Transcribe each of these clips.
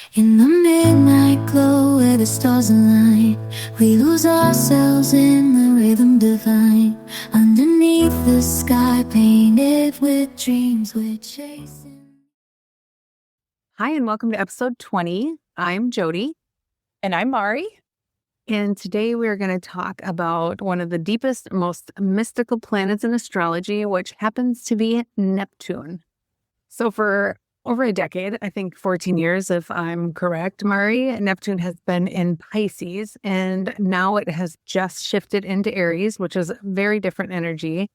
In the midnight glow where the stars align, we lose ourselves in the rhythm divine. Underneath the sky painted with dreams we're chasing. Hi, and welcome to episode 20. I'm Jody. And I'm Mari. And today we are going to talk about one of the deepest, most mystical planets in astrology, which happens to be Neptune. So for over a decade, I think 14 years, if I'm correct, Mari, Neptune has been in Pisces, and now it has just shifted into Aries, which is a very different energy.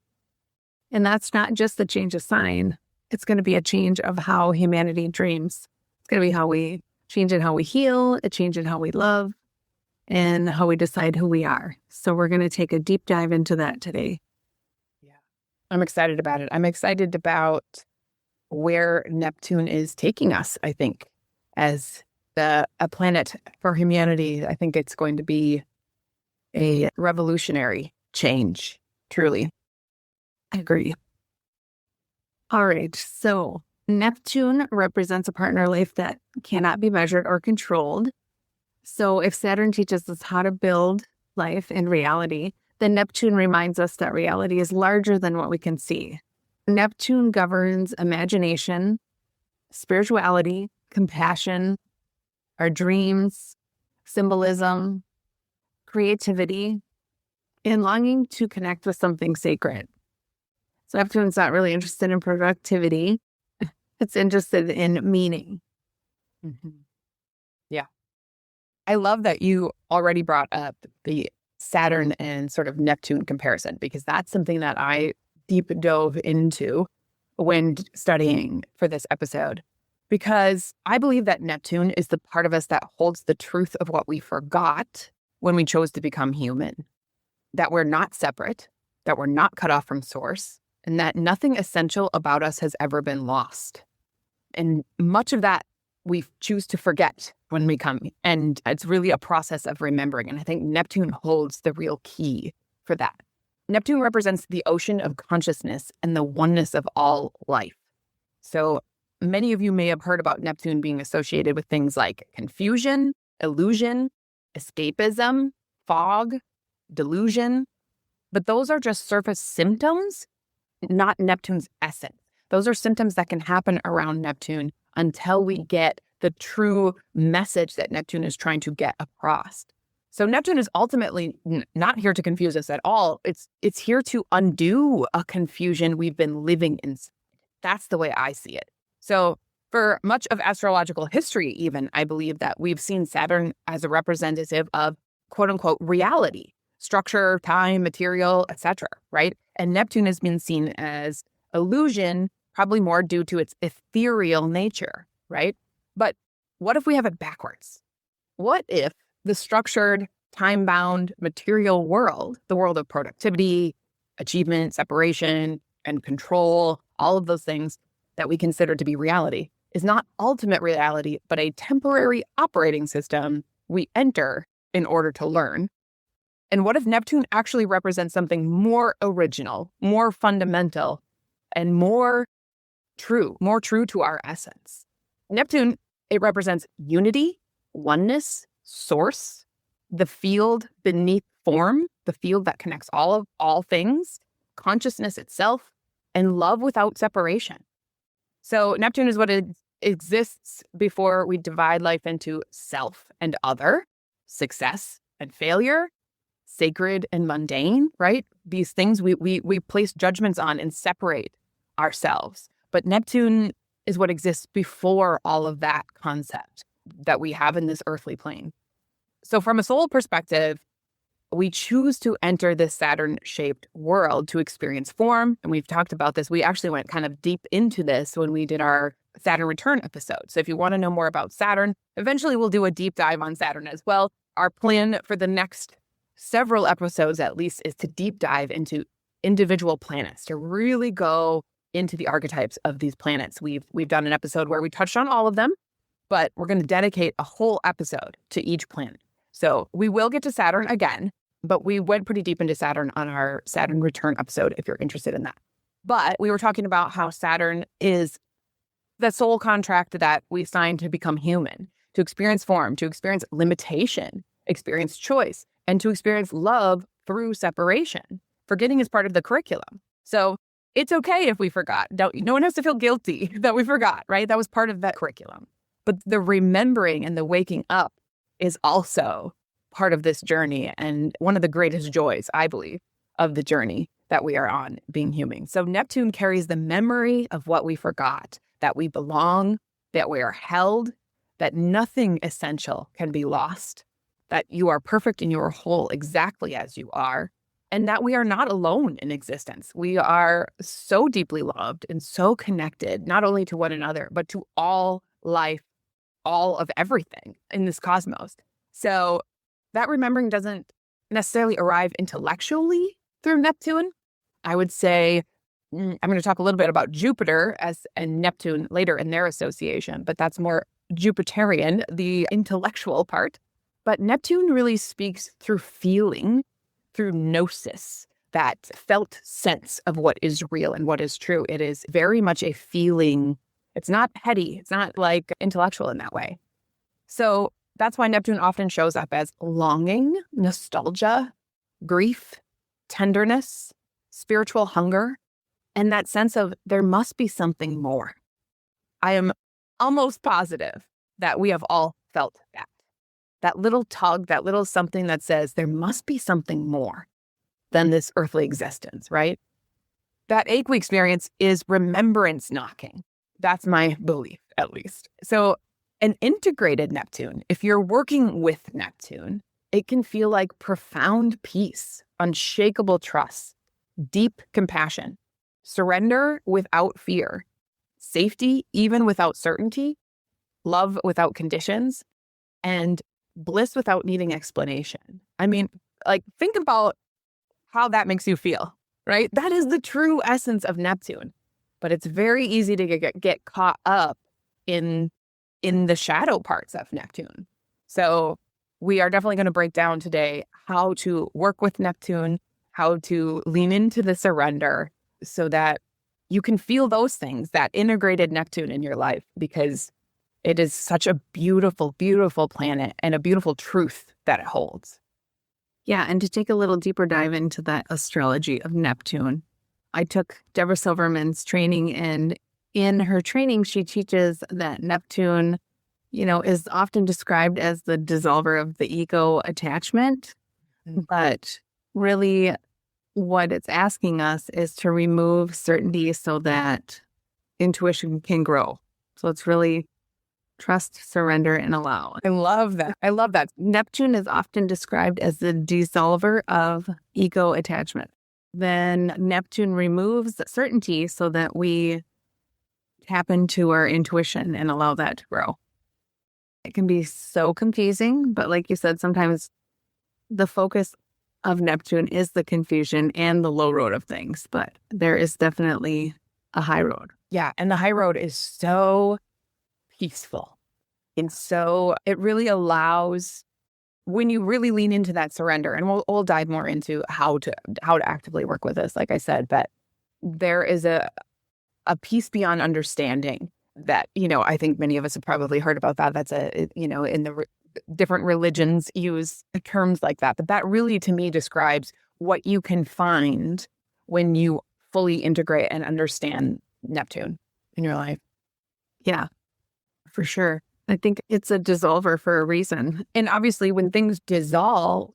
And that's not just a change of sign. It's going to be a change of how humanity dreams. It's going to be how we change in how we heal, a change in how we love, and how we decide who we are. So we're going to take a deep dive into that today. Yeah, I'm excited about it. I'm excited about where Neptune is taking us, I think, as a planet for humanity. I think it's going to be a revolutionary change, truly. I agree. All right. So Neptune represents a partner life that cannot be measured or controlled. So if Saturn teaches us how to build life in reality, then Neptune reminds us that reality is larger than what we can see. Neptune governs imagination, spirituality, compassion, our dreams, symbolism, creativity, and longing to connect with something sacred. So Neptune's not really interested in productivity. It's interested in meaning. Mm-hmm. Yeah. I love that you already brought up the Saturn and sort of Neptune comparison, because that's something that I deep dove into when studying for this episode, because I believe that Neptune is the part of us that holds the truth of what we forgot when we chose to become human, that we're not separate, that we're not cut off from source, and that nothing essential about us has ever been lost. And much of that we choose to forget when we come, and it's really a process of remembering. And I think Neptune holds the real key for that. Neptune represents the ocean of consciousness and the oneness of all life. So many of you may have heard about Neptune being associated with things like confusion, illusion, escapism, fog, delusion. But those are just surface symptoms, not Neptune's essence. Those are symptoms that can happen around Neptune until we get the true message that Neptune is trying to get across. So Neptune is ultimately not here to confuse us at all. It's here to undo a confusion we've been living in. That's the way I see it. So for much of astrological history, even, I believe that we've seen Saturn as a representative of quote unquote reality, structure, time, material, etc., right? And Neptune has been seen as illusion, probably more due to its ethereal nature, right? But what if we have it backwards? What if the structured, time-bound, material world, the world of productivity, achievement, separation, and control, all of those things that we consider to be reality, is not ultimate reality, but a temporary operating system we enter in order to learn? And what if Neptune actually represents something more original, more fundamental, and more true to our essence? Neptune, it represents unity, oneness, source, the field beneath form, the field that connects all things, consciousness itself, and love without separation. So Neptune is what exists before we divide life into self and other, success and failure, sacred and mundane, right? These things we place judgments on and separate ourselves. But Neptune is what exists before all of that concept that we have in this earthly plane. So from a soul perspective, we choose to enter this Saturn-shaped world to experience form. And we've talked about this. We actually went kind of deep into this when we did our Saturn return episode. So if you want to know more about Saturn, eventually we'll do a deep dive on Saturn as well. Our plan for the next several episodes, at least, is to deep dive into individual planets, to really go into the archetypes of these planets. We've done an episode where we touched on all of them, but we're going to dedicate a whole episode to each planet. So we will get to Saturn again, but we went pretty deep into Saturn on our Saturn return episode if you're interested in that. But we were talking about how Saturn is the soul contract that we signed to become human, to experience form, to experience limitation, experience choice, and to experience love through separation. Forgetting is part of the curriculum. So it's okay if we forgot. No one has to feel guilty that we forgot, right? That was part of that curriculum. But the remembering and the waking up is also part of this journey and one of the greatest joys, I believe, of the journey that we are on being human. So Neptune carries the memory of what we forgot, that we belong, that we are held, that nothing essential can be lost, that you are perfect and you are whole exactly as you are, and that we are not alone in existence. We are so deeply loved and so connected, not only to one another, but to all life, all of everything in this cosmos. So that remembering doesn't necessarily arrive intellectually through Neptune. I would say, I'm going to talk a little bit about Jupiter and Neptune later in their association, but that's more Jupiterian, the intellectual part. But Neptune really speaks through feeling, through gnosis, that felt sense of what is real and what is true. It is very much a feeling. It's not heady. It's not like intellectual in that way. So that's why Neptune often shows up as longing, nostalgia, grief, tenderness, spiritual hunger, and that sense of there must be something more. I am almost positive that we have all felt that. That little tug, that little something that says there must be something more than this earthly existence, right? That ache we experience is remembrance knocking. That's my belief, at least. So an integrated Neptune, if you're working with Neptune, it can feel like profound peace, unshakable trust, deep compassion, surrender without fear, safety even without certainty, love without conditions, and bliss without needing explanation. I mean, like, think about how that makes you feel, right? That is the true essence of Neptune. But it's very easy to get caught up in the shadow parts of Neptune. So we are definitely going to break down today how to work with Neptune, how to lean into the surrender so that you can feel those things, that integrated Neptune in your life, because it is such a beautiful, beautiful planet and a beautiful truth that it holds. Yeah, and to take a little deeper dive into that astrology of Neptune, I took Deborah Silverman's training, and in her training, she teaches that Neptune, is often described as the dissolver of the ego attachment. But really, what it's asking us is to remove certainty so that intuition can grow. So it's really trust, surrender, and allow. I love that. I love that. Neptune is often described as the dissolver of ego attachment. Then Neptune removes certainty so that we tap into our intuition and allow that to grow. It can be so confusing, but like you said, sometimes the focus of Neptune is the confusion and the low road of things, but there is definitely a high road. Yeah, and the high road is so peaceful. And so it really allows, when you really lean into that surrender, and we'll dive more into how to actively work with this, like I said, but there is a peace beyond understanding that, I think many of us have probably heard about that. That's in the different religions use terms like that. But that really, to me, describes what you can find when you fully integrate and understand Neptune in your life. Yeah, for sure. I think it's a dissolver for a reason. And obviously, when things dissolve,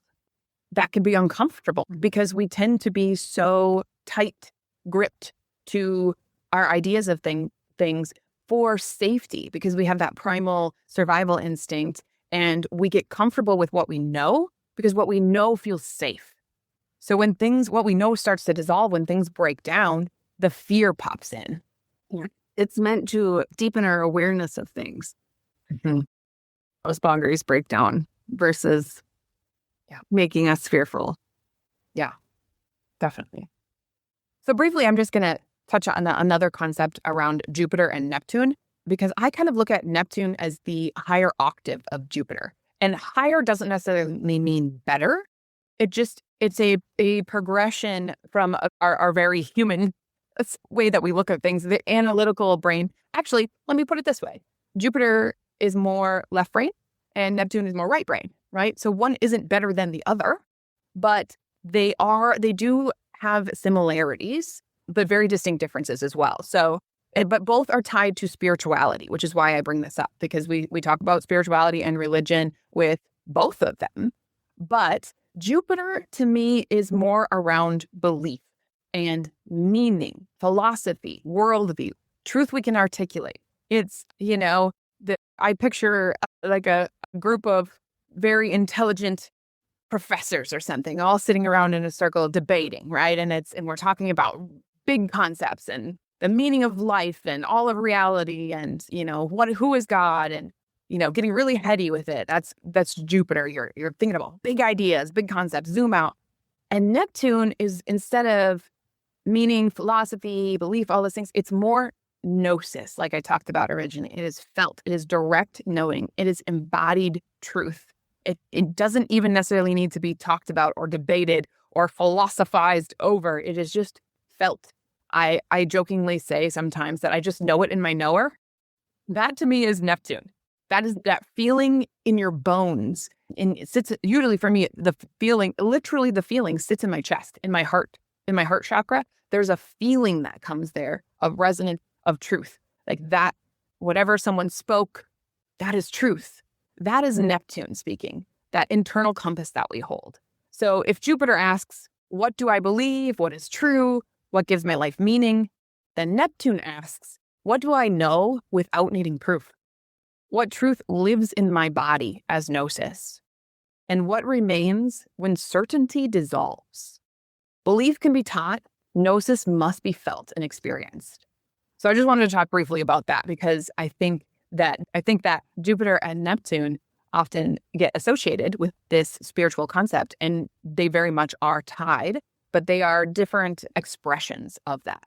that can be uncomfortable because we tend to be so tight gripped to our ideas of things for safety, because we have that primal survival instinct and we get comfortable with what we know because what we know feels safe. So when what we know starts to dissolve, when things break down, the fear pops in. Yeah. It's meant to deepen our awareness of things. Mm-hmm. Those boundaries break down versus making us fearful. Yeah, definitely. So briefly, I'm just going to touch on another concept around Jupiter and Neptune, because I kind of look at Neptune as the higher octave of Jupiter. And higher doesn't necessarily mean better. It's a progression from our very human way that we look at things, the analytical brain. Actually, let me put it this way. Jupiter is more left brain and Neptune is more right brain, right? So one isn't better than the other, but they do have similarities, but very distinct differences as well. So, but both are tied to spirituality, which is why I bring this up, because we talk about spirituality and religion with both of them. But Jupiter to me is more around belief and meaning, philosophy, worldview, truth we can articulate. It's, I picture like a group of very intelligent professors or something, all sitting around in a circle debating, right? And we're talking about big concepts and the meaning of life and all of reality and, who is God and, getting really heady with it. That's Jupiter. You're thinking about big ideas, big concepts, zoom out. And Neptune is, instead of meaning, philosophy, belief, all those things, it's more gnosis, like I talked about originally. It is felt. It is direct knowing. It is embodied truth. It doesn't even necessarily need to be talked about or debated or philosophized over. It is just felt. I jokingly say sometimes that I just know it in my knower. That to me is Neptune. That is that feeling in your bones. And it sits, usually for me, literally the feeling sits in my chest, in my heart chakra. There's a feeling that comes there of resonance of truth. Like that, whatever someone spoke, that is truth. That is Neptune speaking, that internal compass that we hold. So if Jupiter asks, what do I believe? What is true? What gives my life meaning? Then Neptune asks, what do I know without needing proof? What truth lives in my body as gnosis? And what remains when certainty dissolves? Belief can be taught. Gnosis must be felt and experienced. So I just wanted to talk briefly about that because I think that Jupiter and Neptune often get associated with this spiritual concept, and they very much are tied, but they are different expressions of that.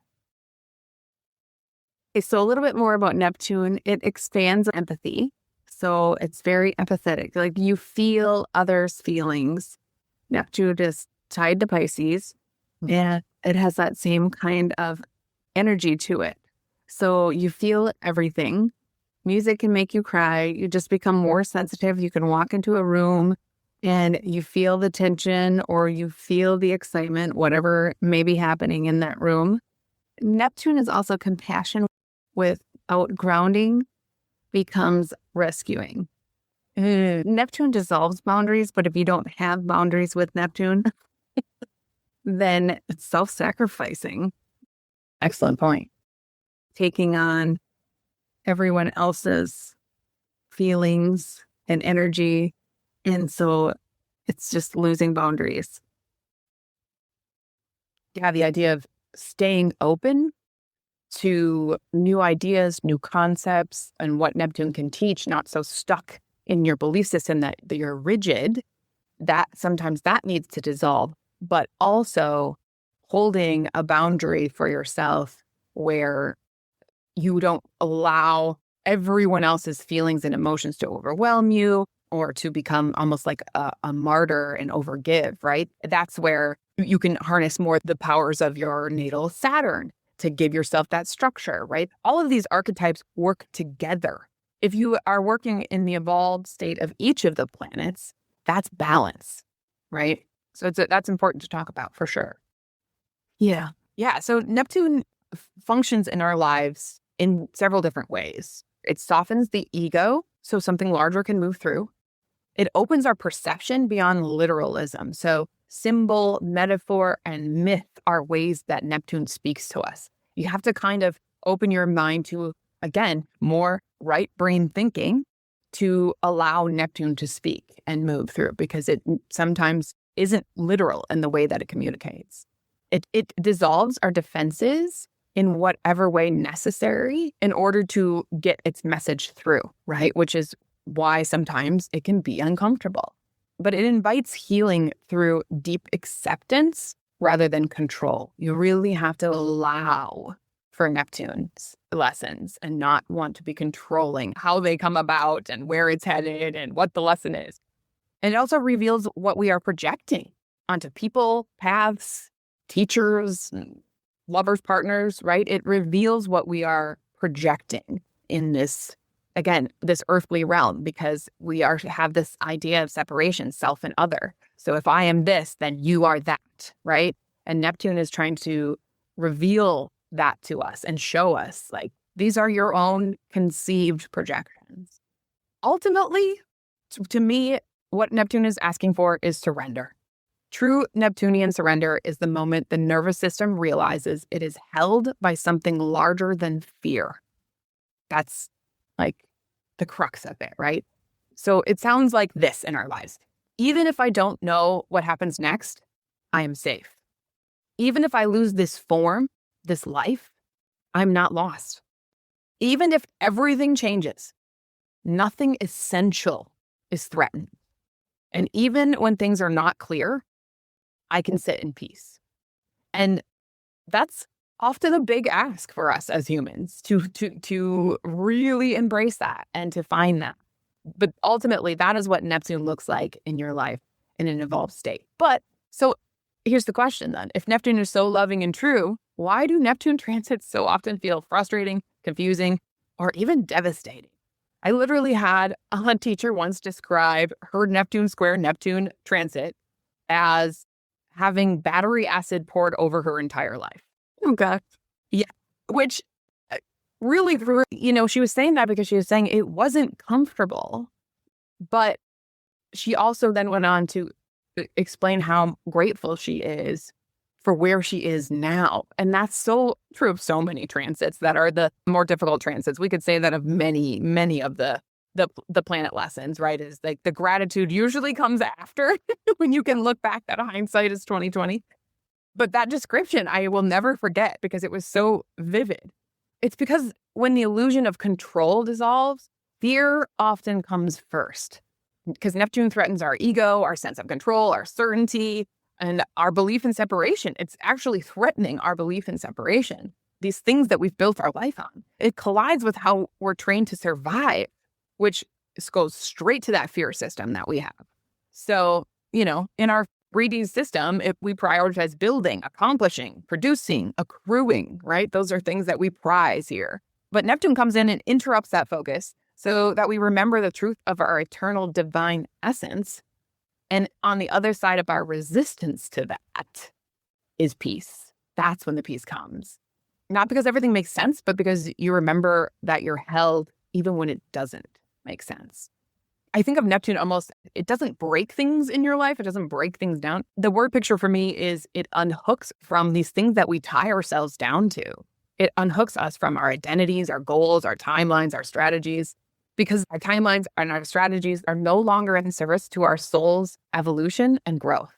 Okay, so a little bit more about Neptune. It expands empathy. So it's very empathetic. Like you feel others' feelings. Neptune is tied to Pisces, and it has that same kind of energy to it. So you feel everything. Music can make you cry. You just become more sensitive. You can walk into a room and you feel the tension or you feel the excitement, whatever may be happening in that room. Neptune is also compassion without grounding becomes rescuing. Neptune dissolves boundaries, but if you don't have boundaries with Neptune, then it's self-sacrificing. Excellent point. Taking on everyone else's feelings and energy. And so it's just losing boundaries. Yeah, the idea of staying open to new ideas, new concepts, and what Neptune can teach, not so stuck in your belief system that you're rigid, that sometimes that needs to dissolve, but also holding a boundary for yourself where you don't allow everyone else's feelings and emotions to overwhelm you or to become almost like a martyr and overgive, right? That's where you can harness more the powers of your natal Saturn to give yourself that structure, right? All of these archetypes work together. If you are working in the evolved state of each of the planets, that's balance, right? So that's important to talk about for sure. Yeah. Yeah. So Neptune functions in our lives in several different ways. It softens the ego so something larger can move through. It opens our perception beyond literalism. So symbol, metaphor, and myth are ways that Neptune speaks to us. You have to kind of open your mind to, again, more right brain thinking to allow Neptune to speak and move through, because it sometimes isn't literal in the way that it communicates. It dissolves our defenses in whatever way necessary in order to get its message through, right? Which is why sometimes it can be uncomfortable. But it invites healing through deep acceptance rather than control. You really have to allow for Neptune's lessons and not want to be controlling how they come about and where it's headed and what the lesson is. And it also reveals what we are projecting onto people, paths, teachers, lovers, partners, right? It reveals what we are projecting in this again, this earthly realm, because we have this idea of separation, self and other. So if I am this, then you are that, right? And Neptune is trying to reveal that to us and show us, like, these are your own conceived projections. Ultimately, to me, what Neptune is asking for is surrender. True Neptunian surrender is the moment the nervous system realizes it is held by something larger than fear. That's like the crux of it, right? So it sounds like this in our lives. Even if I don't know what happens next, I am safe. Even if I lose this form, this life, I'm not lost. Even if everything changes, nothing essential is threatened. And even when things are not clear, I can sit in peace. And that's often a big ask for us as humans to really embrace that and to find that. But ultimately, that is what Neptune looks like in your life in an evolved state. But so here's the question then. If Neptune is so loving and true, why do Neptune transits so often feel frustrating, confusing, or even devastating? I literally had a teacher once describe her Neptune square Neptune transit as having battery acid poured over her entire life. Oh, God. Yeah. Which really threw her, she was saying that because she was saying it wasn't comfortable. But she also then went on to explain how grateful she is for where she is now. And that's so true of so many transits that are the more difficult transits. We could say that of many, many of the planet lessons, right? Is like the gratitude usually comes after when you can look back, that hindsight is 2020. But that description I will never forget because it was so vivid. It's because when the illusion of control dissolves, fear often comes first. Because Neptune threatens our ego, our sense of control, our certainty, and our belief in separation. It's actually threatening our belief in separation. These things that we've built our life on. It collides with how we're trained to survive, which goes straight to that fear system that we have. So, in our 3D system, if we prioritize building, accomplishing, producing, accruing, right? Those are things that we prize here. But Neptune comes in and interrupts that focus so that we remember the truth of our eternal divine essence. And on the other side of our resistance to that is peace. That's when the peace comes. Not because everything makes sense, but because you remember that you're held even when it doesn't make sense. I think of Neptune almost, it doesn't break things in your life. It doesn't break things down. The word picture for me is it unhooks from these things that we tie ourselves down to. It unhooks us from our identities, our goals, our timelines, our strategies, because our timelines and our strategies are no longer in service to our soul's evolution and growth.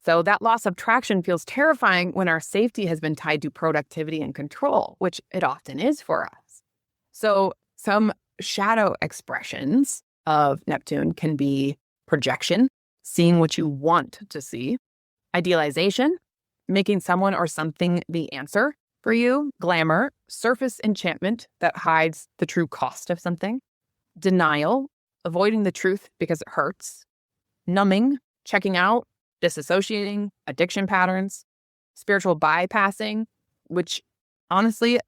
So that loss of traction feels terrifying when our safety has been tied to productivity and control, which it often is for us. So some shadow expressions of Neptune can be projection, seeing what you want to see, idealization, making someone or something the answer for you, glamour, surface enchantment that hides the true cost of something, denial, avoiding the truth because it hurts, numbing, checking out, disassociating, addiction patterns, spiritual bypassing, which honestly,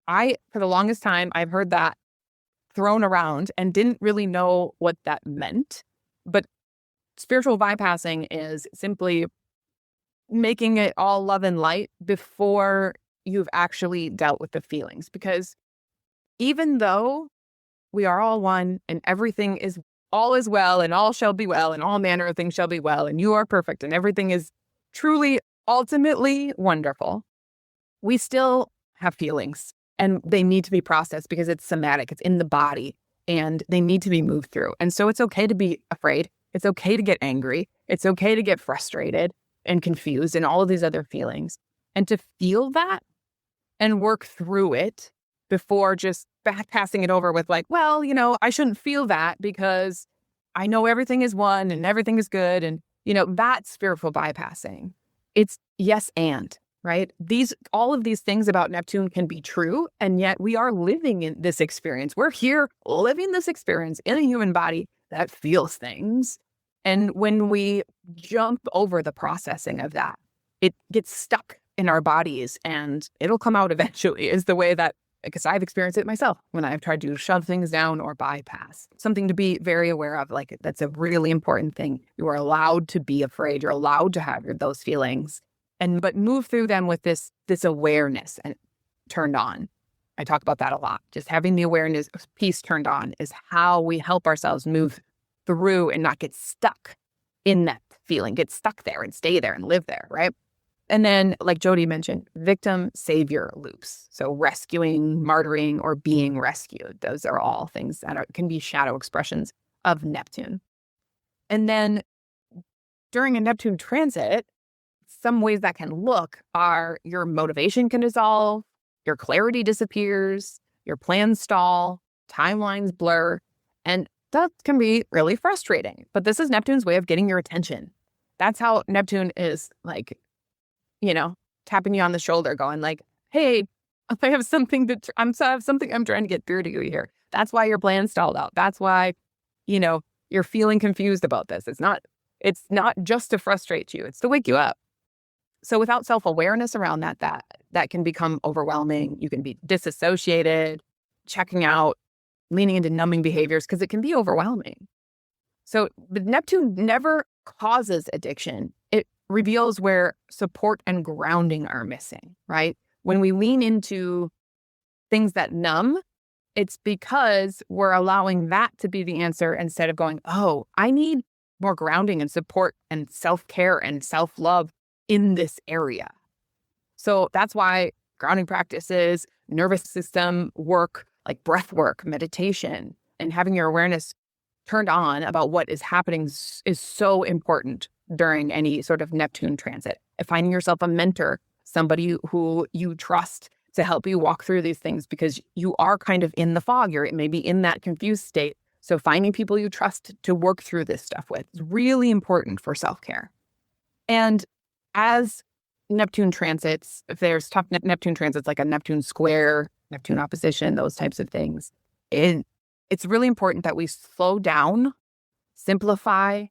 for the longest time, I've heard that thrown around and didn't really know what that meant. But spiritual bypassing is simply making it all love and light before you've actually dealt with the feelings. Because even though we are all one and everything is all is well and all shall be well and all manner of things shall be well and you are perfect and everything is truly ultimately wonderful, we still have feelings. And they need to be processed because it's somatic, it's in the body, and they need to be moved through. And so it's okay to be afraid. It's okay to get angry. It's okay to get frustrated and confused and all of these other feelings. And to feel that and work through it before just passing it over with like, well, I shouldn't feel that because I know everything is one and everything is good. And, that's spiritual bypassing. It's yes and. Right? All of these things about Neptune can be true, and yet we are living in this experience. We're here living this experience in a human body that feels things. And when we jump over the processing of that, it gets stuck in our bodies and it'll come out eventually is the way that because I've experienced it myself when I've tried to shove things down or bypass. Something to be very aware of. Like, that's a really important thing. You are allowed to be afraid. You're allowed to have those feelings, but move through them with this awareness and turned on. I talk about that a lot. Just having the awareness piece turned on is how we help ourselves move through and not get stuck in that feeling, get stuck there and stay there and live there, right? And then, like Jody mentioned, victim savior loops. So rescuing, martyring, or being rescued. Those are all things that can be shadow expressions of Neptune. And then during a Neptune transit, some ways that can look are your motivation can dissolve, your clarity disappears, your plans stall, timelines blur, and that can be really frustrating. But this is Neptune's way of getting your attention. That's how Neptune is, like, tapping you on the shoulder, going like, hey, I have something I'm trying to get through to you here. That's why your plan stalled out. That's why, you're feeling confused about this. It's not just to frustrate you. It's to wake you up. So without self-awareness around that can become overwhelming. You can be disassociated, checking out, leaning into numbing behaviors because it can be overwhelming. So the Neptune never causes addiction. It reveals where support and grounding are missing, right? When we lean into things that numb, it's because we're allowing that to be the answer instead of going, oh, I need more grounding and support and self-care and self-love in this area. So that's why grounding practices, nervous system work, like breath work, meditation, and having your awareness turned on about what is happening is so important during any sort of Neptune transit. Finding yourself a mentor, somebody who you trust to help you walk through these things, because you are kind of in the fog. You're maybe in that confused state. So finding people you trust to work through this stuff with is really important for self-care. And as Neptune transits, if there's tough Neptune transits, like a Neptune square, Neptune opposition, those types of things, it's really important that we slow down, simplify,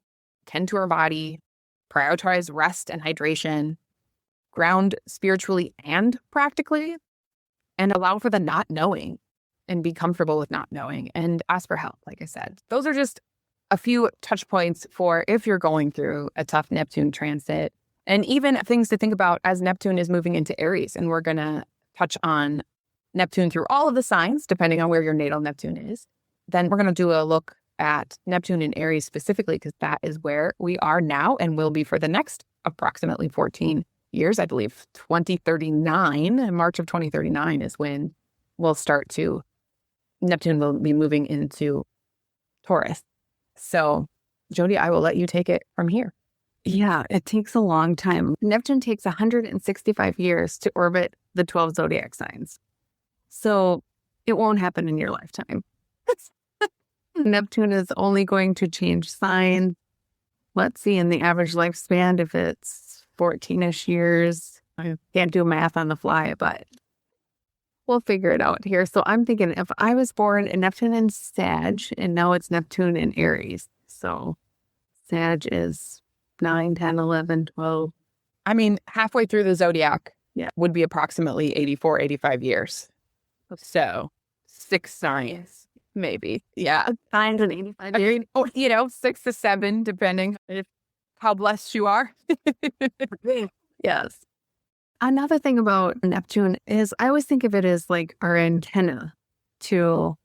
tend to our body, prioritize rest and hydration, ground spiritually and practically, and allow for the not knowing and be comfortable with not knowing and ask for help, like I said. Those are just a few touch points for if you're going through a tough Neptune transit, and even things to think about as Neptune is moving into Aries. And we're going to touch on Neptune through all of the signs, depending on where your natal Neptune is. Then we're going to do a look at Neptune in Aries specifically, because that is where we are now and will be for the next approximately 14 years. I believe 2039, March of 2039 is when Neptune will be moving into Taurus. So, Jody, I will let you take it from here. Yeah, it takes a long time. Neptune takes 165 years to orbit the 12 zodiac signs. So it won't happen in your lifetime. Neptune is only going to change signs. Let's see, in the average lifespan, if it's 14-ish years. I can't do math on the fly, but we'll figure it out here. So I'm thinking if I was born in Neptune in Sag, and now it's Neptune in Aries. So Sag is 9, 10, 11, 12. I mean, halfway through the zodiac would be approximately 84, 85 years. So 6 signs, maybe. Yeah. Signs in 85 years. Or, 6 to 7, depending how blessed you are. Yes. Another thing about Neptune is I always think of it as like our antenna to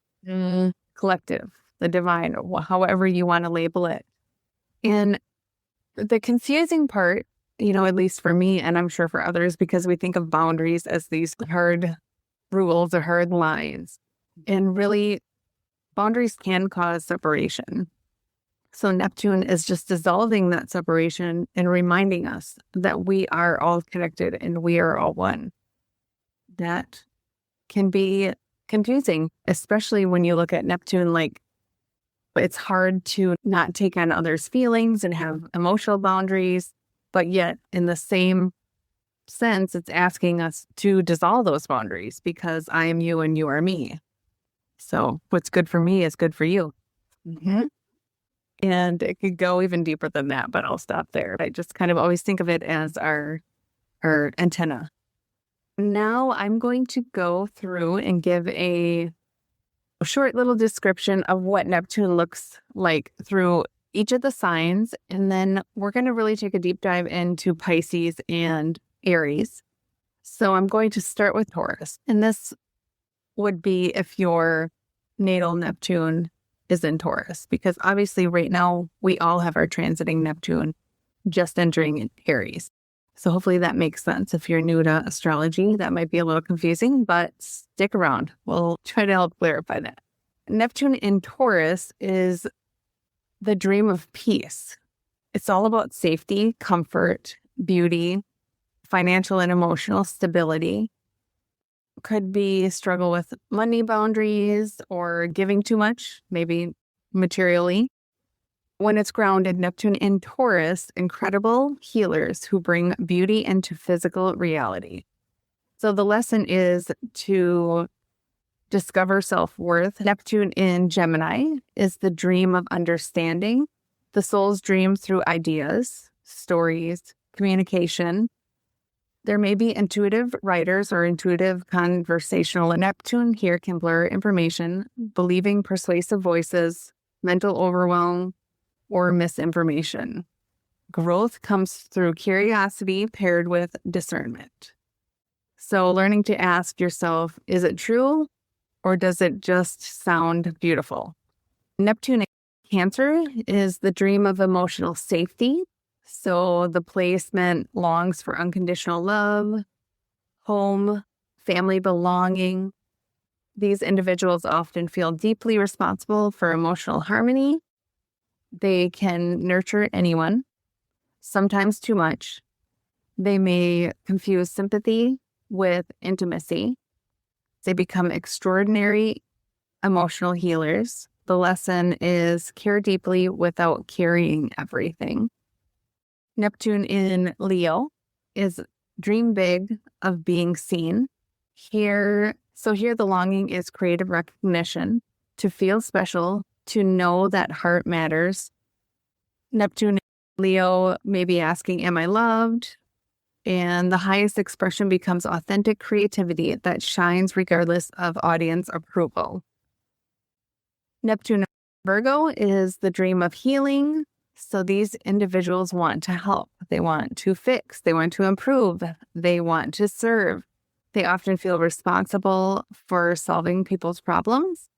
collective, the divine, however you want to label it. And the confusing part, at least for me, and I'm sure for others, because we think of boundaries as these hard rules or hard lines. And really, boundaries can cause separation. So Neptune is just dissolving that separation and reminding us that we are all connected and we are all one. That can be confusing, especially when you look at Neptune, like it's hard to not take on others' feelings and have emotional boundaries, but yet in the same sense, it's asking us to dissolve those boundaries because I am you and you are me. So what's good for me is good for you. Mm-hmm. And it could go even deeper than that, but I'll stop there. I just kind of always think of it as our antenna Now I'm going to go through and give a short little description of what Neptune looks like through each of the signs. And then we're going to really take a deep dive into Pisces and Aries. So I'm going to start with Taurus. And this would be if your natal Neptune is in Taurus, because obviously right now we all have our transiting Neptune just entering Aries. So hopefully that makes sense. If you're new to astrology, that might be a little confusing, but stick around. We'll try to help clarify that. Neptune in Taurus is the dream of peace. It's all about safety, comfort, beauty, financial and emotional stability. Could be struggle with money boundaries or giving too much, maybe materially. When it's grounded, Neptune in Taurus, incredible healers who bring beauty into physical reality. So the lesson is to discover self-worth. Neptune in Gemini is the dream of understanding, the soul's dream through ideas, stories, communication. There may be intuitive writers or intuitive conversational. Neptune here can blur information, believing persuasive voices, mental overwhelm, or misinformation. Growth comes through curiosity paired with discernment. So learning to ask yourself, is it true or does it just sound beautiful? Neptune in Cancer is the dream of emotional safety. So the placement longs for unconditional love, home, family belonging. These individuals often feel deeply responsible for emotional harmony. They can nurture anyone, sometimes too much. They may confuse sympathy with intimacy. They become extraordinary emotional healers. The lesson is care deeply without carrying everything. Neptune in Leo is dream big of being seen. Here the longing is creative recognition, to feel special, to know that heart matters. Neptune in Leo may be asking, am I loved? And the highest expression becomes authentic creativity that shines regardless of audience approval. Neptune in Virgo is the dream of healing. So these individuals want to help. They want to fix. They want to improve. They want to serve. They often feel responsible for solving people's problems.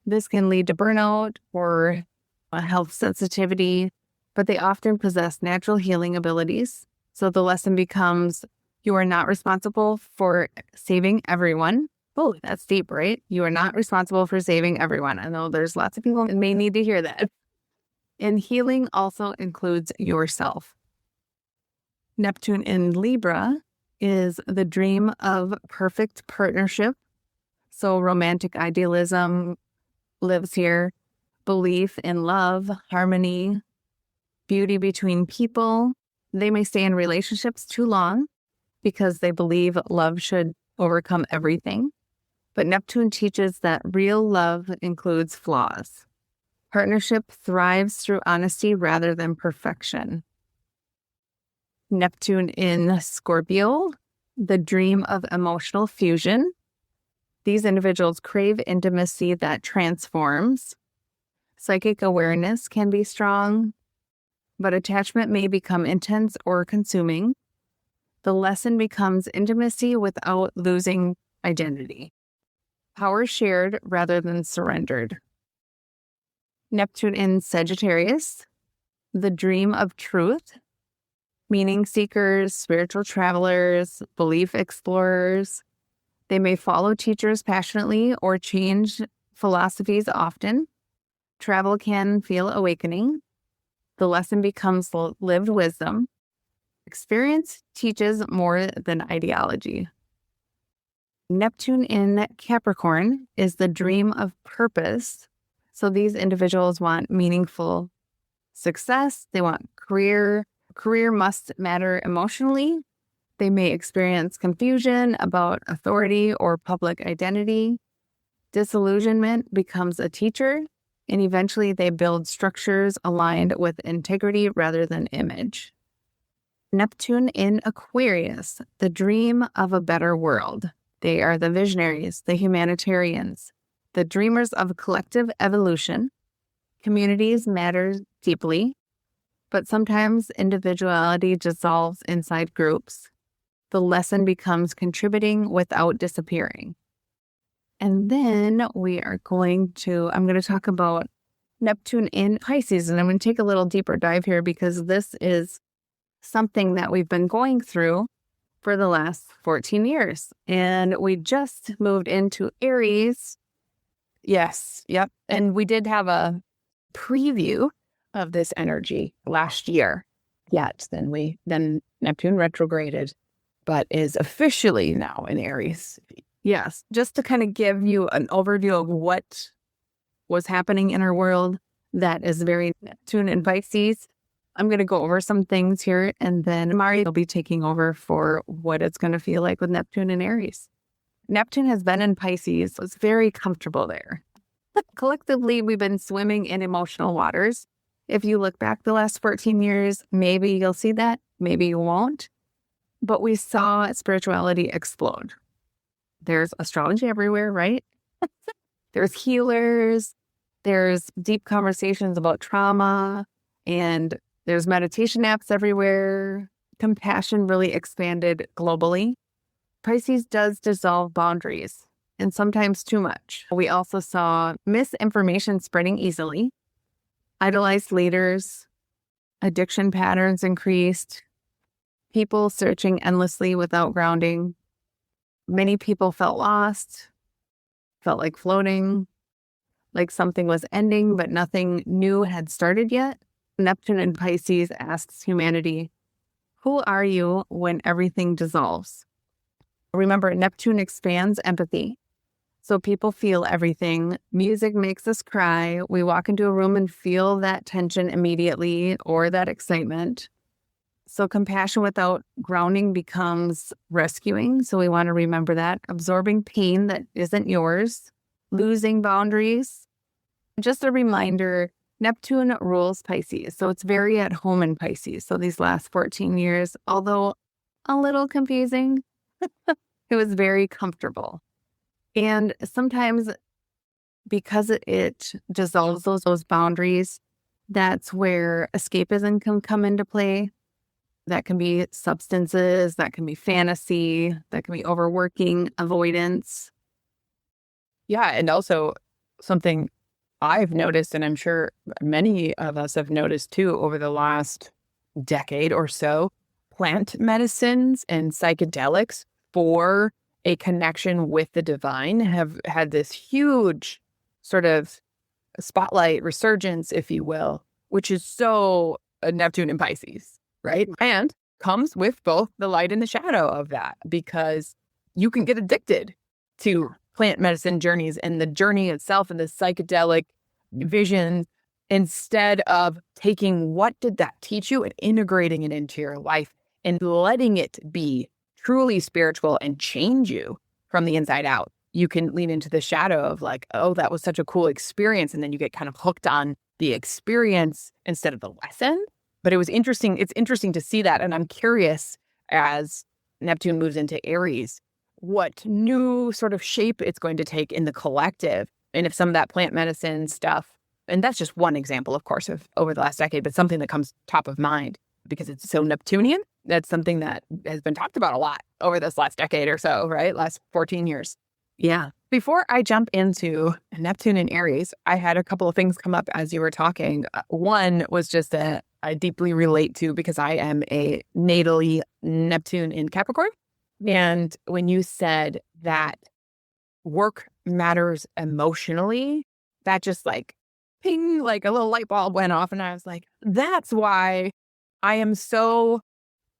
This can lead to burnout or a health sensitivity, but they often possess natural healing abilities. So the lesson becomes, you are not responsible for saving everyone. Oh, that's deep, right? You are not responsible for saving everyone. I know there's lots of people that may need to hear that. And healing also includes yourself. Neptune in Libra is the dream of perfect partnership. So romantic idealism lives here. Belief in love, harmony, beauty between people. They may stay in relationships too long because they believe love should overcome everything. But Neptune teaches that real love includes flaws. Partnership thrives through honesty rather than perfection. Neptune in Scorpio, the dream of emotional fusion. These individuals crave intimacy that transforms. Psychic awareness can be strong, but attachment may become intense or consuming. The lesson becomes intimacy without losing identity. Power shared rather than surrendered. Neptune in Sagittarius, the dream of truth. Meaning seekers, spiritual travelers, belief explorers. They may follow teachers passionately or change philosophies often. Travel can feel awakening. The lesson becomes lived wisdom. Experience teaches more than ideology. Neptune in Capricorn is the dream of purpose. So these individuals want meaningful success. They want career. Career must matter emotionally. They may experience confusion about authority or public identity. Disillusionment becomes a teacher, and eventually they build structures aligned with integrity rather than image. Neptune in Aquarius, the dream of a better world. They are the visionaries, the humanitarians, the dreamers of collective evolution. Communities matter deeply, but sometimes individuality dissolves inside groups. The lesson becomes contributing without disappearing. And then I'm going to talk about Neptune in Pisces, and I'm going to take a little deeper dive here because this is something that we've been going through for the last 14 years. And we just moved into Aries. Yes. Yep. And we did have a preview of this energy last year. Yet then Neptune retrograded, but is officially now in Aries. Yes. Just to kind of give you an overview of what was happening in our world that is very Neptune and Pisces. I'm going to go over some things here, and then Mari will be taking over for what it's going to feel like with Neptune and Aries. Neptune has been in Pisces, so it's very comfortable there. Collectively, we've been swimming in emotional waters. If you look back the last 14 years, maybe you'll see that, maybe you won't. But we saw spirituality explode. There's astrology everywhere, right? There's healers, there's deep conversations about trauma, and there's meditation apps everywhere. Compassion really expanded globally. Pisces does dissolve boundaries, and sometimes too much. We also saw misinformation spreading easily, idolized leaders, addiction patterns increased, people searching endlessly without grounding. Many people felt lost, felt like floating, like something was ending, but nothing new had started yet. Neptune in Pisces asks humanity, who are you when everything dissolves? Remember, Neptune expands empathy. So people feel everything. Music makes us cry. We walk into a room and feel that tension immediately or that excitement. So compassion without grounding becomes rescuing. So we want to remember that. Absorbing pain that isn't yours. Losing boundaries. Just a reminder, Neptune rules Pisces, so it's very at home in Pisces. So these last 14 years, although a little confusing, it was very comfortable. And sometimes because it dissolves those boundaries, that's where escapism can come into play. That can be substances, that can be fantasy, that can be overworking, avoidance. Yeah, and also something I've noticed, and I'm sure many of us have noticed too over the last decade or so, plant medicines and psychedelics for a connection with the divine have had this huge sort of spotlight resurgence, if you will, which is so Neptune and Pisces, right? And comes with both the light and the shadow of that, because you can get addicted to plant medicine journeys and the journey itself and the psychedelic vision, instead of taking what did that teach you and integrating it into your life and letting it be truly spiritual and change you from the inside out. You can lean into the shadow of like, oh, that was such a cool experience. And then you get kind of hooked on the experience instead of the lesson. But it was interesting. It's interesting to see that. And I'm curious, as Neptune moves into Aries, what new sort of shape it's going to take in the collective. And if some of that plant medicine stuff, and that's just one example, of course, of over the last decade, but something that comes top of mind because it's so Neptunian. That's something that has been talked about a lot over this last decade or so, right? Last 14 years. Yeah. Before I jump into Neptune and Aries, I had a couple of things come up as you were talking. One was just that I deeply relate to because I am a natally Neptune in Capricorn. And when you said that work matters emotionally, that just like ping, like a little light bulb went off. And I was like, that's why I am so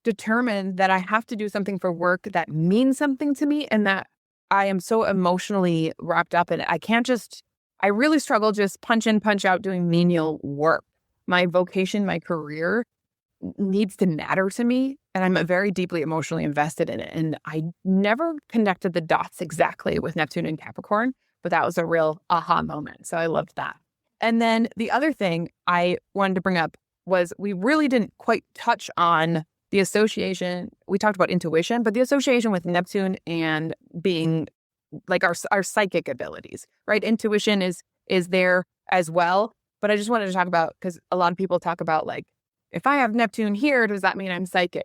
determined that I have to do something for work that means something to me and that I am so emotionally wrapped up in it. I really struggle just punch in, punch out doing menial work. My vocation, my career needs to matter to me. And I'm very deeply emotionally invested in it. And I never connected the dots exactly with Neptune and Capricorn, but that was a real aha moment. So I loved that. And then the other thing I wanted to bring up was we really didn't quite touch on the association, we talked about intuition, but the association with Neptune and being like our psychic abilities, right? Intuition is there as well. But I just wanted to talk about, because a lot of people talk about like, if I have Neptune here, does that mean I'm psychic?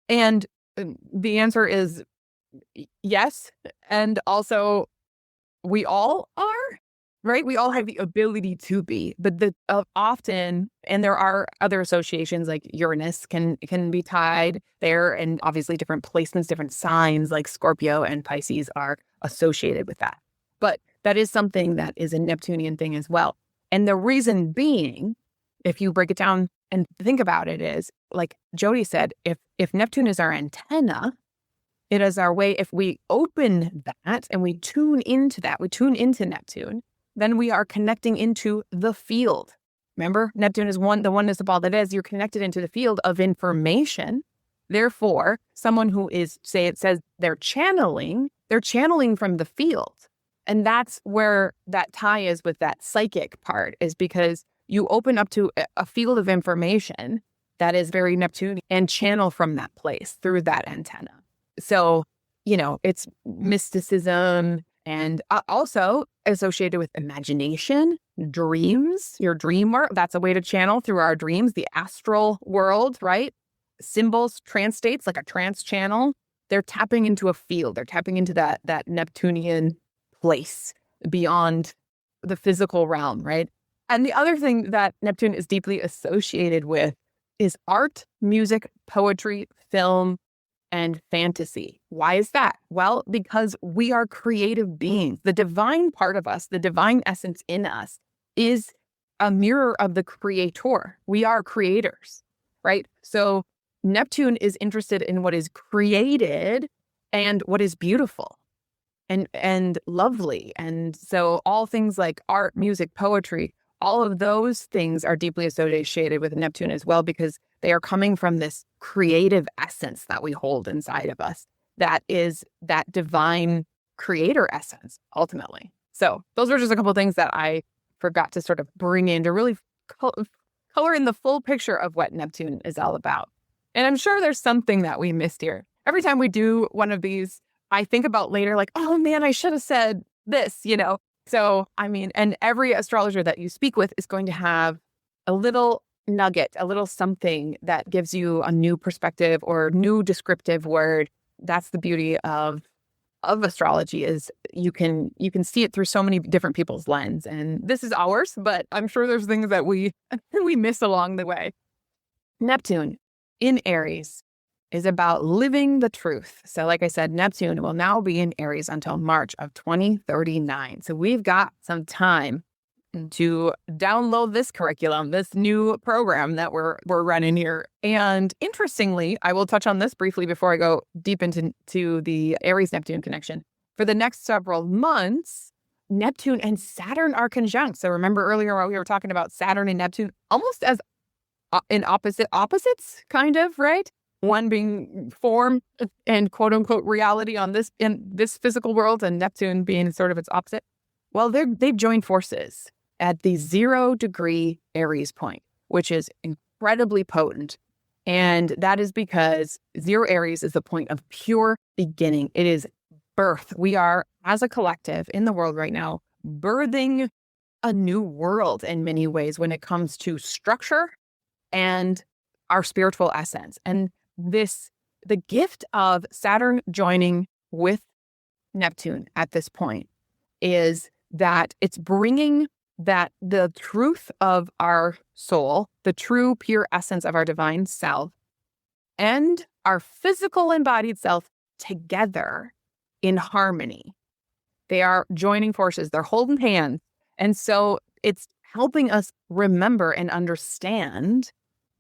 And the answer is yes. And also we all are, right? We all have the ability to be, but often, and there are other associations like Uranus can be tied there, and obviously different placements, different signs like Scorpio and Pisces are associated with that. But that is something that is a Neptunian thing as well. And the reason being, if you break it down and think about it, is like Jody said, if Neptune is our antenna, it is our way. If we open that and we tune into that, we tune into Neptune, then we are connecting into the field. Remember, Neptune is the oneness of all that is. You're connected into the field of information. Therefore, someone who is, say it says they're channeling from the field. And that's where that tie is with that psychic part, is because you open up to a field of information that is very Neptunian and channel from that place through that antenna. So, it's mysticism and also associated with imagination, dreams, your dream work. That's a way to channel through our dreams, the astral world, right? Symbols, trance states, like a trance channel. They're tapping into a field. They're tapping into that Neptunian place beyond the physical realm, right? And the other thing that Neptune is deeply associated with is art, music, poetry, film, and fantasy. Why is that? Well, because we are creative beings. The divine part of us, the divine essence in us, is a mirror of the creator. We are creators, right? So Neptune is interested in what is created and what is beautiful and lovely. And so all things like art, music, poetry, all of those things are deeply associated with Neptune as well, because they are coming from this creative essence that we hold inside of us. That is that divine creator essence, ultimately. So those are just a couple of things that I forgot to sort of bring in to really color in the full picture of what Neptune is all about. And I'm sure there's something that we missed here. Every time we do one of these, I think about later, like, oh man, I should have said this, So, and every astrologer that you speak with is going to have a little nugget, a little something that gives you a new perspective or new descriptive word. That's the beauty of astrology, is you can see it through so many different people's lens. And this is ours, but I'm sure there's things that we miss along the way. Neptune in Aries is about living the truth. So like I said, Neptune will now be in Aries until March of 2039. So we've got some time to download this curriculum, this new program that we're running here. And interestingly, I will touch on this briefly before I go deep into the Aries-Neptune connection. For the next several months, Neptune and Saturn are conjunct. So remember earlier we were talking about Saturn and Neptune almost as in opposites, kind of, right? One being form and quote unquote reality in this physical world, and Neptune being sort of its opposite. Well, they've joined forces at the 0-degree Aries point, which is incredibly potent. And that is because 0 Aries is the point of pure beginning. It is birth. We are, as a collective in the world right now, birthing a new world in many ways when it comes to structure and our spiritual essence. And the gift of Saturn joining with Neptune at this point is that it's bringing that the truth of our soul, the true pure essence of our divine self, and our physical embodied self together in harmony. They are joining forces. They're holding hands. And so it's helping us remember and understand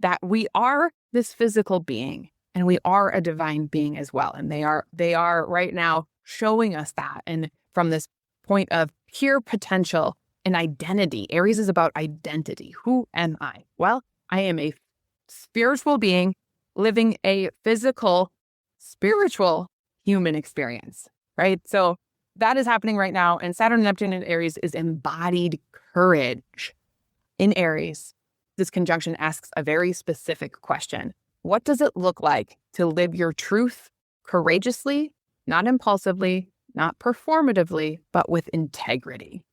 that we are this physical being and we are a divine being as well. And they are right now showing us that. And from this point of pure potential and identity, Aries is about identity. Who am I? Well, I am a spiritual being living a physical, spiritual human experience, right? So that is happening right now. And Saturn, Neptune, and Aries is embodied courage. In Aries, this conjunction asks a very specific question. What does it look like to live your truth courageously, not impulsively, not performatively, but with integrity?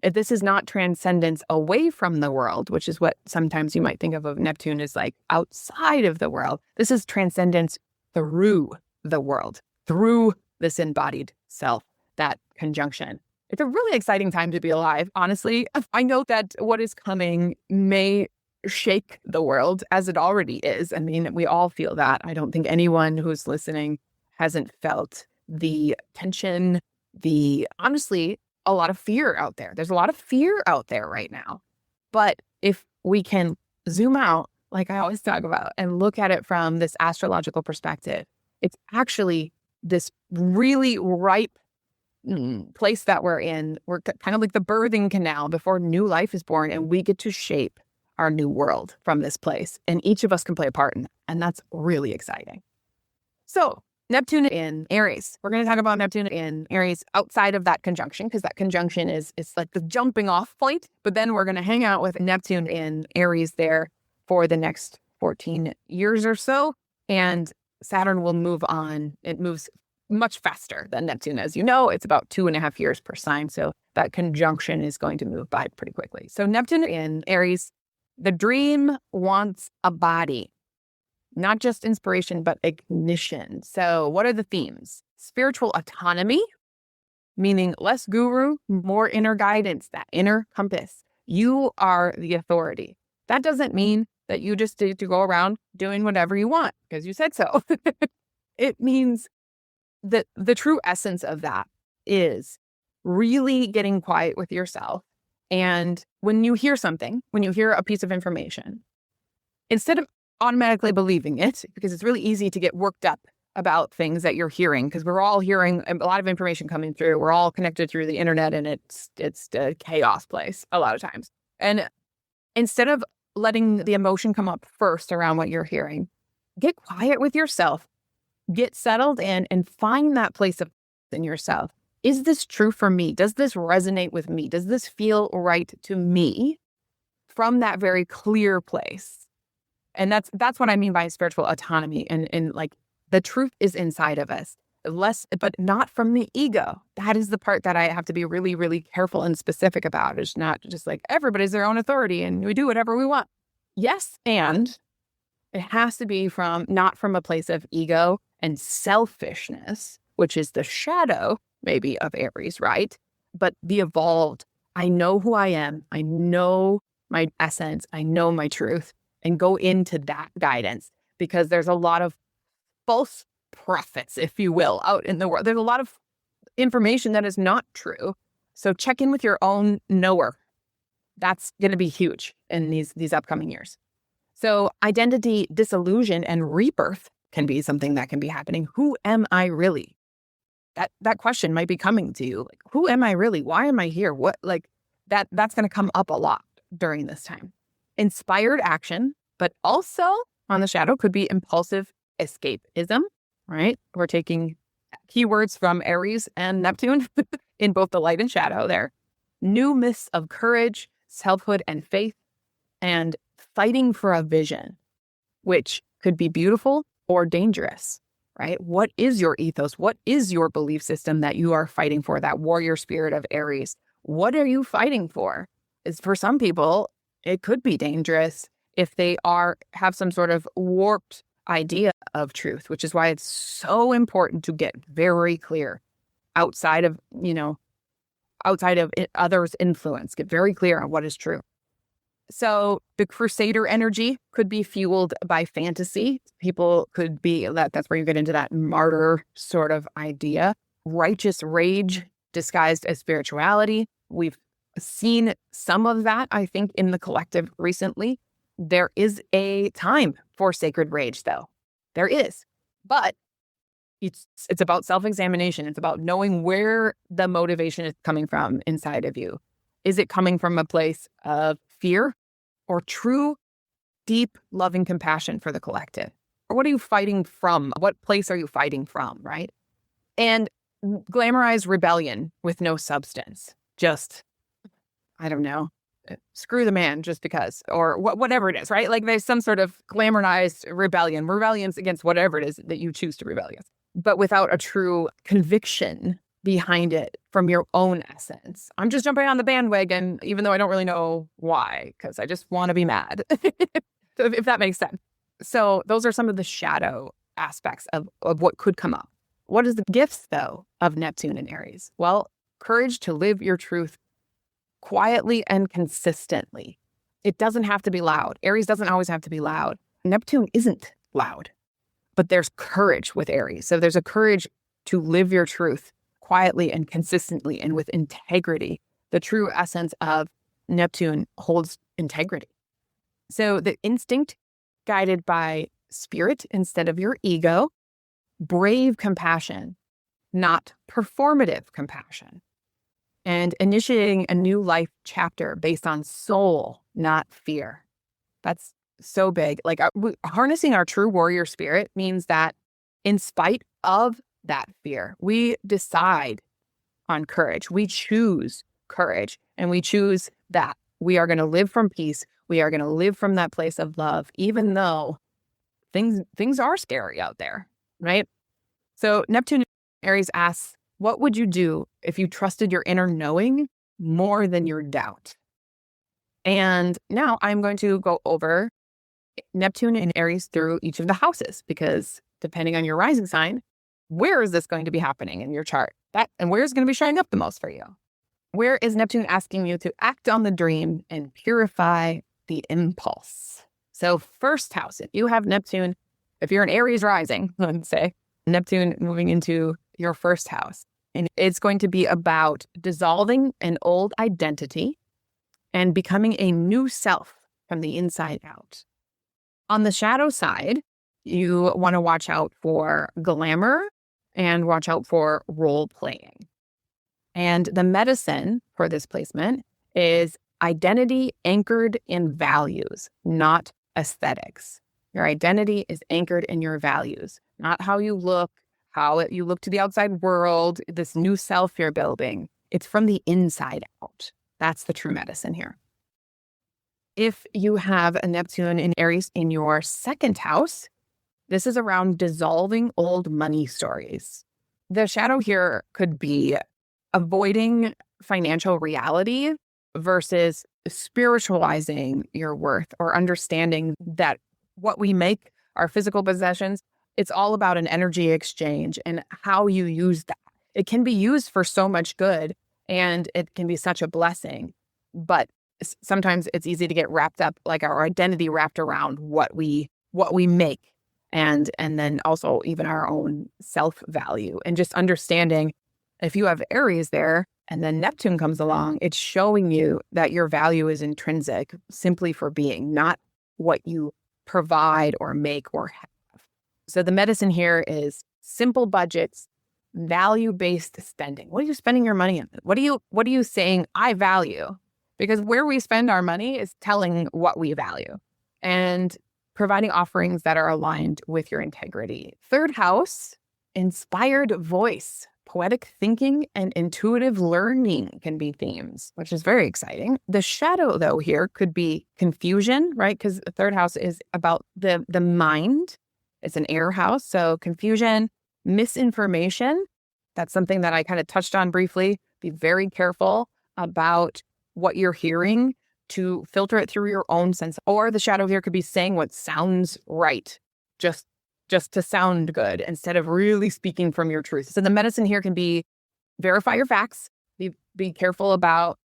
If this is not transcendence away from the world, which is what sometimes you might think of Neptune as like outside of the world, this is transcendence through the world, through this embodied self, that conjunction. It's a really exciting time to be alive, honestly. I know that what is coming may shake the world as it already is. I mean, we all feel that. I don't think anyone who's listening hasn't felt the tension, honestly, a lot of fear out there. There's a lot of fear out there right now. But if we can zoom out, like I always talk about, and look at it from this astrological perspective, it's actually this really ripe place that we're in. We're kind of like the birthing canal before new life is born, and we get to shape our new world from this place. And each of us can play a part in that. And that's really exciting. So Neptune in Aries. We're going to talk about Neptune in Aries outside of that conjunction, because that conjunction is like the jumping off point. But then we're going to hang out with Neptune in Aries there for the next 14 years or so. And Saturn will move on. It moves much faster than Neptune. As you know, it's about 2.5 years per sign. So that conjunction is going to move by pretty quickly. So Neptune in Aries, the dream wants a body. Not just inspiration, but ignition. So what are the themes? Spiritual autonomy, meaning less guru, more inner guidance, that inner compass. You are the authority. That doesn't mean that you just need to go around doing whatever you want because you said so. It means that the true essence of that is really getting quiet with yourself. And when you hear something, when you hear a piece of information, instead of automatically believing it, because it's really easy to get worked up about things that you're hearing, because we're all hearing a lot of information coming through. We're all connected through the internet, and it's a chaos place a lot of times. And instead of letting the emotion come up first around what you're hearing, get quiet with yourself, get settled in, and find that place of in yourself. Is this true for me? Does this resonate with me? Does this feel right to me? From that very clear place. And that's what I mean by spiritual autonomy. And like the truth is inside of us, but not from the ego. That is the part that I have to be really, really careful and specific about. It's not just like everybody's their own authority and we do whatever we want. Yes, and it has to be not from a place of ego and selfishness, which is the shadow maybe of Aries, right? But the evolved, I know who I am. I know my essence. I know my truth. And go into that guidance, because there's a lot of false prophets, if you will, out in the world. There's a lot of information that is not true. So check in with your own knower. That's going to be huge in these upcoming years. So identity disillusion and rebirth can be something that can be happening. Who am I really? That question might be coming to you. Like, who am I really? Why am I here? What, like that's going to come up a lot during this time. Inspired action, but also on the shadow could be impulsive escapism, right? We're taking keywords from Aries and Neptune in both the light and shadow there. New myths of courage, selfhood, and faith, and fighting for a vision, which could be beautiful or dangerous, right? What is your ethos? What is your belief system that you are fighting for, that warrior spirit of Aries? What are you fighting for? Is for some people, it could be dangerous if they have some sort of warped idea of truth, which is why it's so important to get very clear outside of others' influence. Get very clear on what is true. So the crusader energy could be fueled by fantasy. People could be, that's where you get into that martyr sort of idea. Righteous rage disguised as spirituality. We've seen some of that, I think, in the collective recently. There is a time for sacred rage, though. There is. But it's about self-examination. It's about knowing where the motivation is coming from inside of you. Is it coming from a place of fear or true, deep, loving compassion for the collective? Or what are you fighting from? What place are you fighting from, right? And glamorize rebellion with no substance. Just, I don't know, screw the man just because, or whatever it is, right? Like there's some sort of glamorized rebellions against whatever it is that you choose to rebel against, but without a true conviction behind it from your own essence. I'm just jumping on the bandwagon, even though I don't really know why, because I just want to be mad, if that makes sense. So those are some of the shadow aspects of what could come up. What is the gifts, though, of Neptune and Aries? Well, courage to live your truth quietly and consistently. It doesn't have to be loud. Aries doesn't always have to be loud. Neptune isn't loud, but there's courage with Aries. So there's a courage to live your truth quietly and consistently and with integrity. The true essence of Neptune holds integrity. So the instinct guided by spirit instead of your ego, brave compassion, not performative compassion, and initiating a new life chapter based on soul, not fear. That's so big. Like harnessing our true warrior spirit means that in spite of that fear, we decide on courage. We choose courage, and we choose that we are going to live from peace. We are going to live from that place of love, even though things are scary out there, right? So Neptune Aries asks, what would you do if you trusted your inner knowing more than your doubt? And now I'm going to go over Neptune and Aries through each of the houses, because depending on your rising sign, where is this going to be happening in your chart? And where is going to be showing up the most for you? Where is Neptune asking you to act on the dream and purify the impulse? So first house, if you have Neptune, if you're an Aries rising, let's say, Neptune moving into your first house, and it's going to be about dissolving an old identity and becoming a new self from the inside out. On the shadow side, you want to watch out for glamour and watch out for role playing. And the medicine for this placement is identity anchored in values, not aesthetics. Your identity is anchored in your values, not how you look, you look to the outside world, this new self you're building. It's from the inside out. That's the true medicine here. If you have a Neptune in Aries in your second house, this is around dissolving old money stories. The shadow here could be avoiding financial reality versus spiritualizing your worth, or understanding that what we make, our physical possessions, it's all about an energy exchange and how you use that. It can be used for so much good, and it can be such a blessing, but sometimes it's easy to get wrapped up, like our identity wrapped around what we make, and then also even our own self-value. And just understanding, if you have Aries there and then Neptune comes along, it's showing you that your value is intrinsic simply for being, not what you provide or make or have. So the medicine here is simple budgets, value-based spending. What are you spending your money on? What are you saying I value? Because where we spend our money is telling what we value, and providing offerings that are aligned with your integrity. Third house, inspired voice, poetic thinking, and intuitive learning can be themes, which is very exciting. The shadow, though, here could be confusion, right? Because the third house is about the mind. It's an air house. So confusion, misinformation. That's something that I kind of touched on briefly. Be very careful about what you're hearing, to filter it through your own sense. Or the shadow here could be saying what sounds right, just to sound good, instead of really speaking from your truth. So the medicine here can be verify your facts, be careful about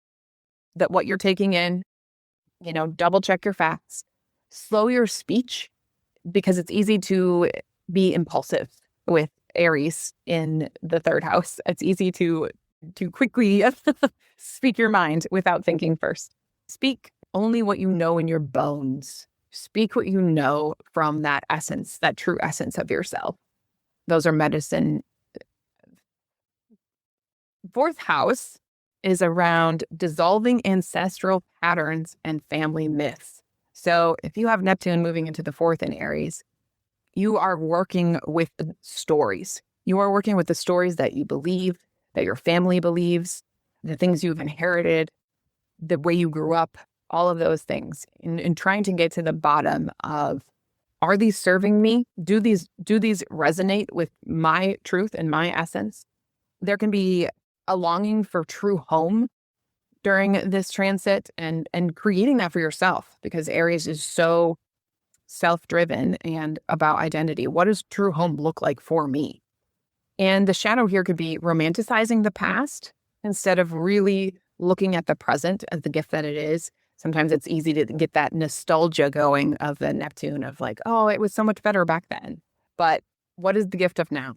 that what you're taking in, double check your facts, slow your speech, because it's easy to be impulsive with Aries in the third house. It's easy to quickly speak your mind without thinking first. Speak only what you know in your bones. Speak what you know from that essence, that true essence of yourself. Those are medicine. Fourth house is around dissolving ancestral patterns and family myths. So if you have Neptune moving into the fourth in Aries, you are working with stories. You are working with the stories that you believe, that your family believes, the things you've inherited, the way you grew up, all of those things in trying to get to the bottom of, are these serving me? Do these resonate with my truth and my essence? There can be a longing for true home during this transit, and creating that for yourself, because Aries is so self-driven and about identity. What does true home look like for me? And the shadow here could be romanticizing the past instead of really looking at the present as the gift that it is. Sometimes it's easy to get that nostalgia going of the Neptune of like, oh, it was so much better back then. But what is the gift of now?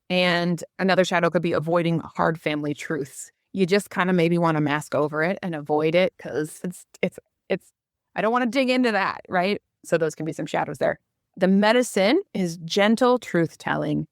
And another shadow could be avoiding hard family truths. You just kind of maybe want to mask over it and avoid it because it's I don't want to dig into that, right? So those can be some shadows there. The medicine is gentle truth telling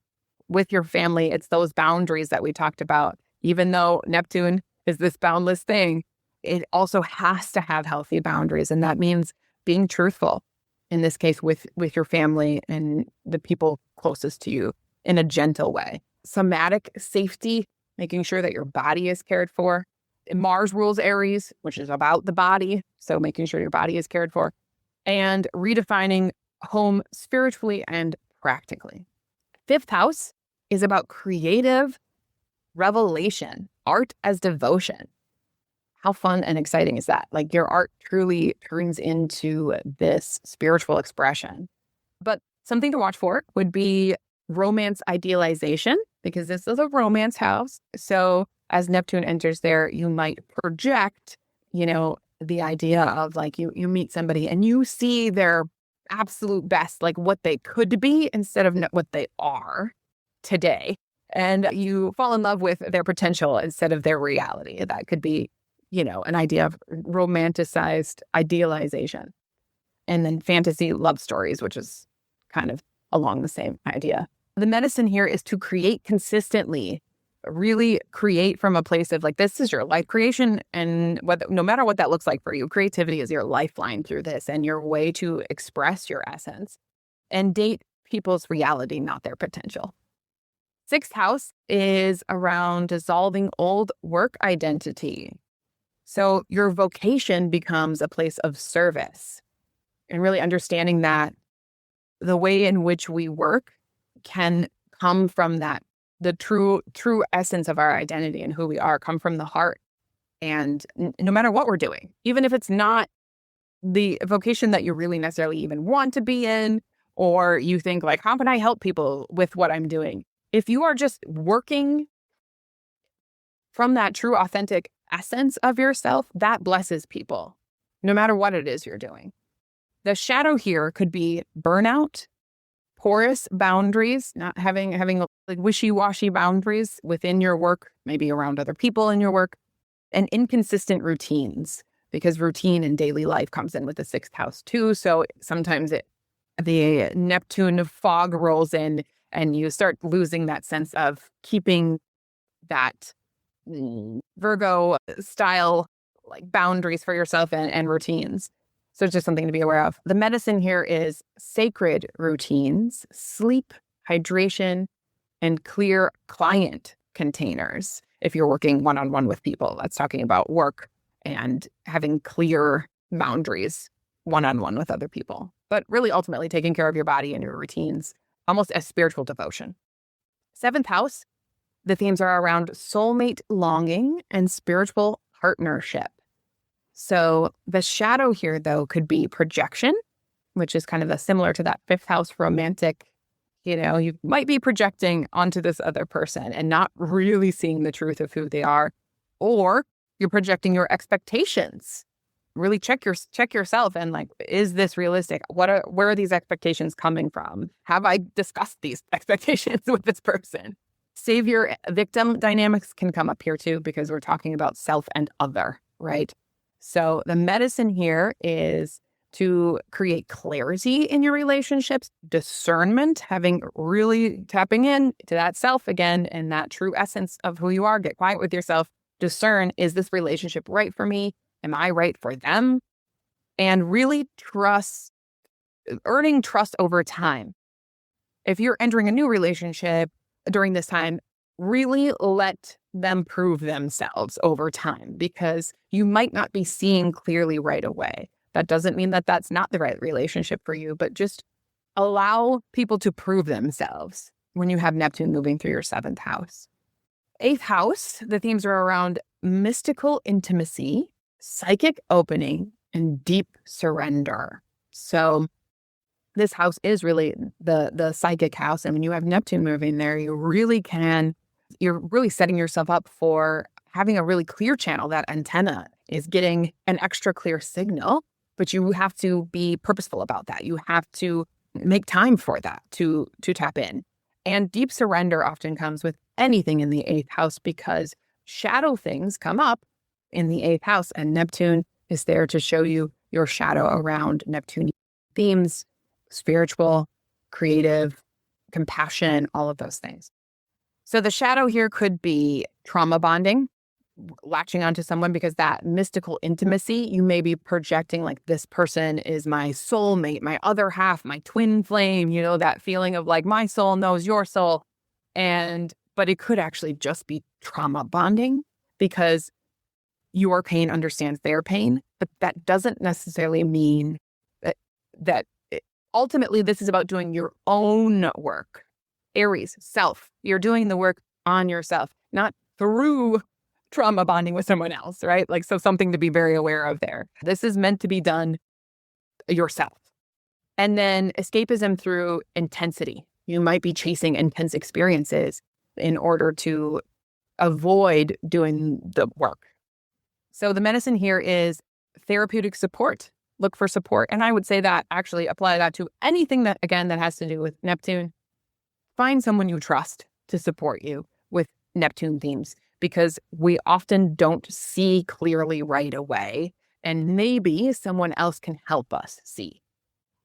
with your family. It's those boundaries that we talked about. Even though Neptune is this boundless thing, it also has to have healthy boundaries. And that means being truthful, in this case, with your family and the people closest to you in a gentle way. Somatic safety, making sure that your body is cared for. Mars rules Aries, which is about the body. So making sure your body is cared for. And redefining home spiritually and practically. Fifth house is about creative revelation, art as devotion. How fun and exciting is that? Like your art truly turns into this spiritual expression. But something to watch for would be romance idealization, because this is a romance house. So as Neptune enters there, you might project, the idea of like you meet somebody and you see their absolute best, like what they could be instead of what they are today. And you fall in love with their potential instead of their reality. That could be, an idea of romanticized idealization. And then fantasy love stories, which is kind of along the same idea. The medicine here is to create consistently, really create from a place of like, this is your life creation. And no matter what that looks like for you, creativity is your lifeline through this and your way to express your essence and date people's reality, not their potential. Sixth house is around dissolving old work identity. So your vocation becomes a place of service, and really understanding that the way in which we work can come from that, the true essence of our identity and who we are, come from the heart. And no matter what we're doing, even if it's not the vocation that you really necessarily even want to be in, or you think like, how can I help people with what I'm doing? If you are just working from that true, authentic essence of yourself, that blesses people, no matter what it is you're doing. The shadow here could be burnout, porous boundaries, not having like wishy-washy boundaries within your work, maybe around other people in your work, and inconsistent routines, because routine in daily life comes in with the sixth house too. So sometimes the Neptune fog rolls in and you start losing that sense of keeping that Virgo style like boundaries for yourself and routines. So it's just something to be aware of. The medicine here is sacred routines, sleep, hydration, and clear client containers. If you're working one-on-one with people, that's talking about work and having clear boundaries one-on-one with other people. But really ultimately taking care of your body and your routines, almost as spiritual devotion. Seventh house, the themes are around soulmate longing and spiritual partnership. So the shadow here, though, could be projection, which is kind of similar to that fifth house romantic. You might be projecting onto this other person and not really seeing the truth of who they are, or you're projecting your expectations. Really check yourself and like, is this realistic? Where are these expectations coming from? Have I discussed these expectations with this person? Savior victim dynamics can come up here too, because we're talking about self and other, right? So the medicine here is to create clarity in your relationships, discernment, really tapping in to that self again and that true essence of who you are. Get quiet with yourself. Discern, is this relationship right for me? Am I right for them? And really earning trust over time. If you're entering a new relationship during this time, really let them prove themselves over time, because you might not be seeing clearly right away. That doesn't mean that that's not the right relationship for you, but just allow people to prove themselves when you have Neptune moving through your 7th house. 8th house, the themes are around mystical intimacy, psychic opening, and deep surrender. So this house is really the psychic house. And when you have Neptune moving there, you're really setting yourself up for having a really clear channel. That antenna is getting an extra clear signal, but you have to be purposeful about that. You have to make time for that to tap in. And deep surrender often comes with anything in the 8th house, because shadow things come up in the 8th house, and Neptune is there to show you your shadow around Neptune themes, spiritual, creative, compassion, all of those things. So the shadow here could be trauma bonding, latching onto someone because that mystical intimacy, you may be projecting like, this person is my soulmate, my other half, my twin flame, that feeling of like, my soul knows your soul. But it could actually just be trauma bonding because your pain understands their pain. But that doesn't necessarily mean that ultimately this is about doing your own work. Aries, self. You're doing the work on yourself, not through trauma bonding with someone else, right? Like, so something to be very aware of there. This is meant to be done yourself. And then escapism through intensity. You might be chasing intense experiences in order to avoid doing the work. So the medicine here is therapeutic support. Look for support. And I would say that actually apply that to anything that has to do with Neptune. Find someone you trust to support you with Neptune themes, because we often don't see clearly right away, and maybe someone else can help us see.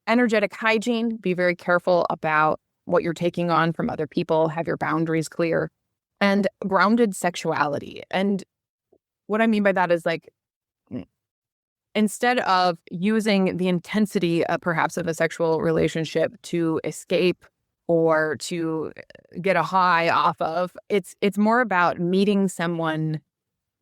Energetic hygiene, be very careful about what you're taking on from other people, have your boundaries clear, and grounded sexuality. And what I mean by that is, like, instead of using the intensity perhaps of a sexual relationship to escape or to get a high off of, it's more about meeting someone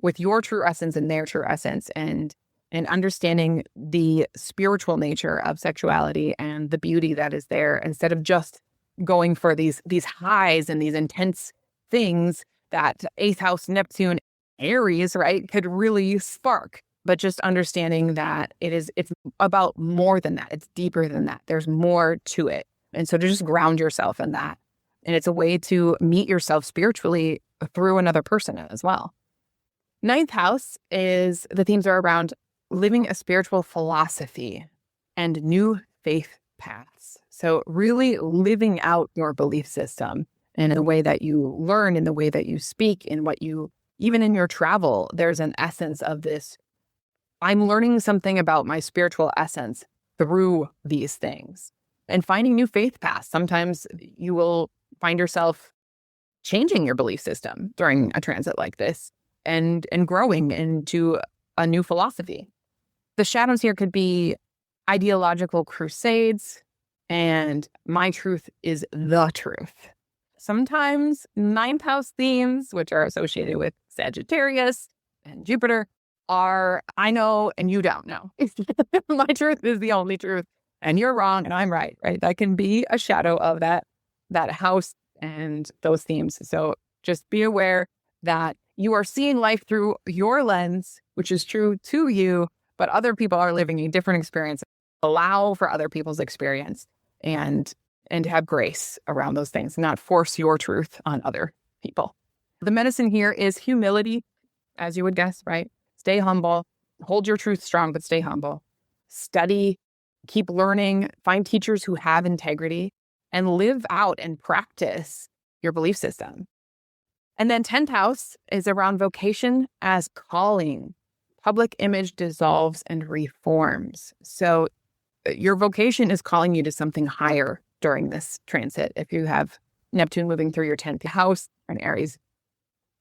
with your true essence and their true essence, and understanding the spiritual nature of sexuality and the beauty that is there, instead of just going for these highs and these intense things that 8th house Neptune Aries, right, could really spark. But just understanding that it's about more than that. It's deeper than that. There's more to it. And so to just ground yourself in that. And it's a way to meet yourself spiritually through another person as well. 9th house is, the themes are around living a spiritual philosophy and new faith paths. So really living out your belief system in the way that you learn, in the way that you speak, in what you, even in your travel, there's an essence of this. I'm learning something about my spiritual essence through these things. And finding new faith paths. Sometimes you will find yourself changing your belief system during a transit like this and growing into a new philosophy. The shadows here could be ideological crusades and my truth is the truth. Sometimes 9th house themes, which are associated with Sagittarius and Jupiter, are I know and you don't know. My truth is the only truth. And you're wrong and I'm right? That can be a shadow of that house and those themes. So just be aware that you are seeing life through your lens, which is true to you, but other people are living a different experience. Allow for other people's experience and have grace around those things, not force your truth on other people. The medicine here is humility, as you would guess, right? Stay humble, hold your truth strong, but stay humble. Study, keep learning, find teachers who have integrity, and live out and practice your belief system. And then 10th house is around vocation as calling. Public image dissolves and reforms. So your vocation is calling you to something higher during this transit. If you have Neptune moving through your 10th house and Aries,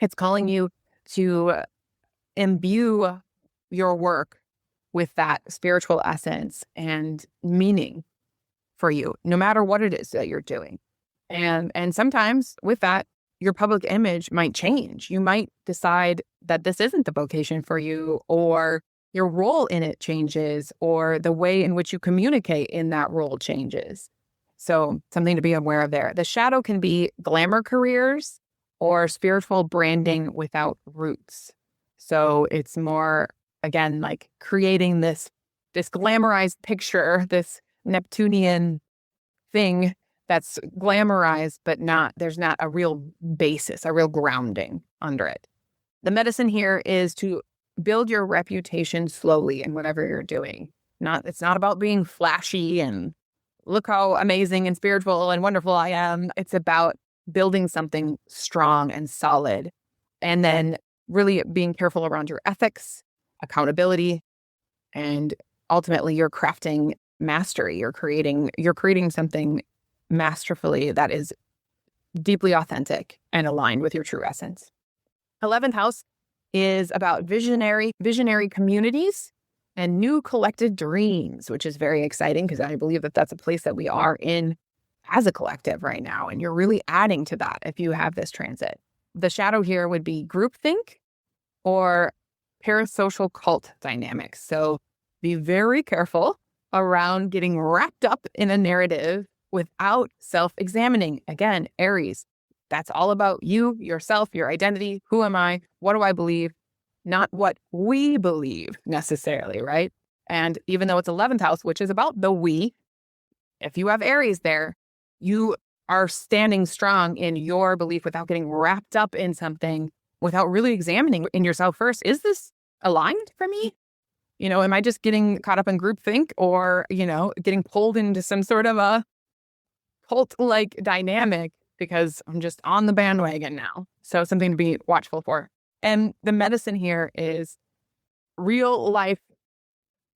it's calling you to imbue your work with that spiritual essence and meaning for you, no matter what it is that you're doing. And sometimes with that, your public image might change. You might decide that this isn't the vocation for you, or your role in it changes, or the way in which you communicate in that role changes. So something to be aware of there. The shadow can be glamour careers or spiritual branding without roots. So it's more, again, like creating this glamorized picture, this Neptunian thing that's glamorized, but there's not a real basis, a real grounding under it. The medicine here is to build your reputation slowly in whatever you're doing. It's not about being flashy and look how amazing and spiritual and wonderful I am. It's about building something strong and solid, and then really being careful around your ethics, accountability, and ultimately you're crafting mastery. You're creating something masterfully that is deeply authentic and aligned with your true essence. 11th house is about visionary communities and new collective dreams, which is very exciting because I believe that that's a place that we are in as a collective right now. And you're really adding to that if you have this transit. The shadow here would be groupthink or parasocial cult dynamics. So be very careful around getting wrapped up in a narrative without self-examining. Again, Aries, that's all about you, yourself, your identity. Who am I? What do I believe? Not what we believe necessarily, right? And even though it's 11th house, which is about the we, if you have Aries there, you are standing strong in your belief without getting wrapped up in something, without really examining in yourself first. Is this aligned for me? Am I just getting caught up in groupthink, or, getting pulled into some sort of a cult-like dynamic because I'm just on the bandwagon now? So something to be watchful for. And the medicine here is real life.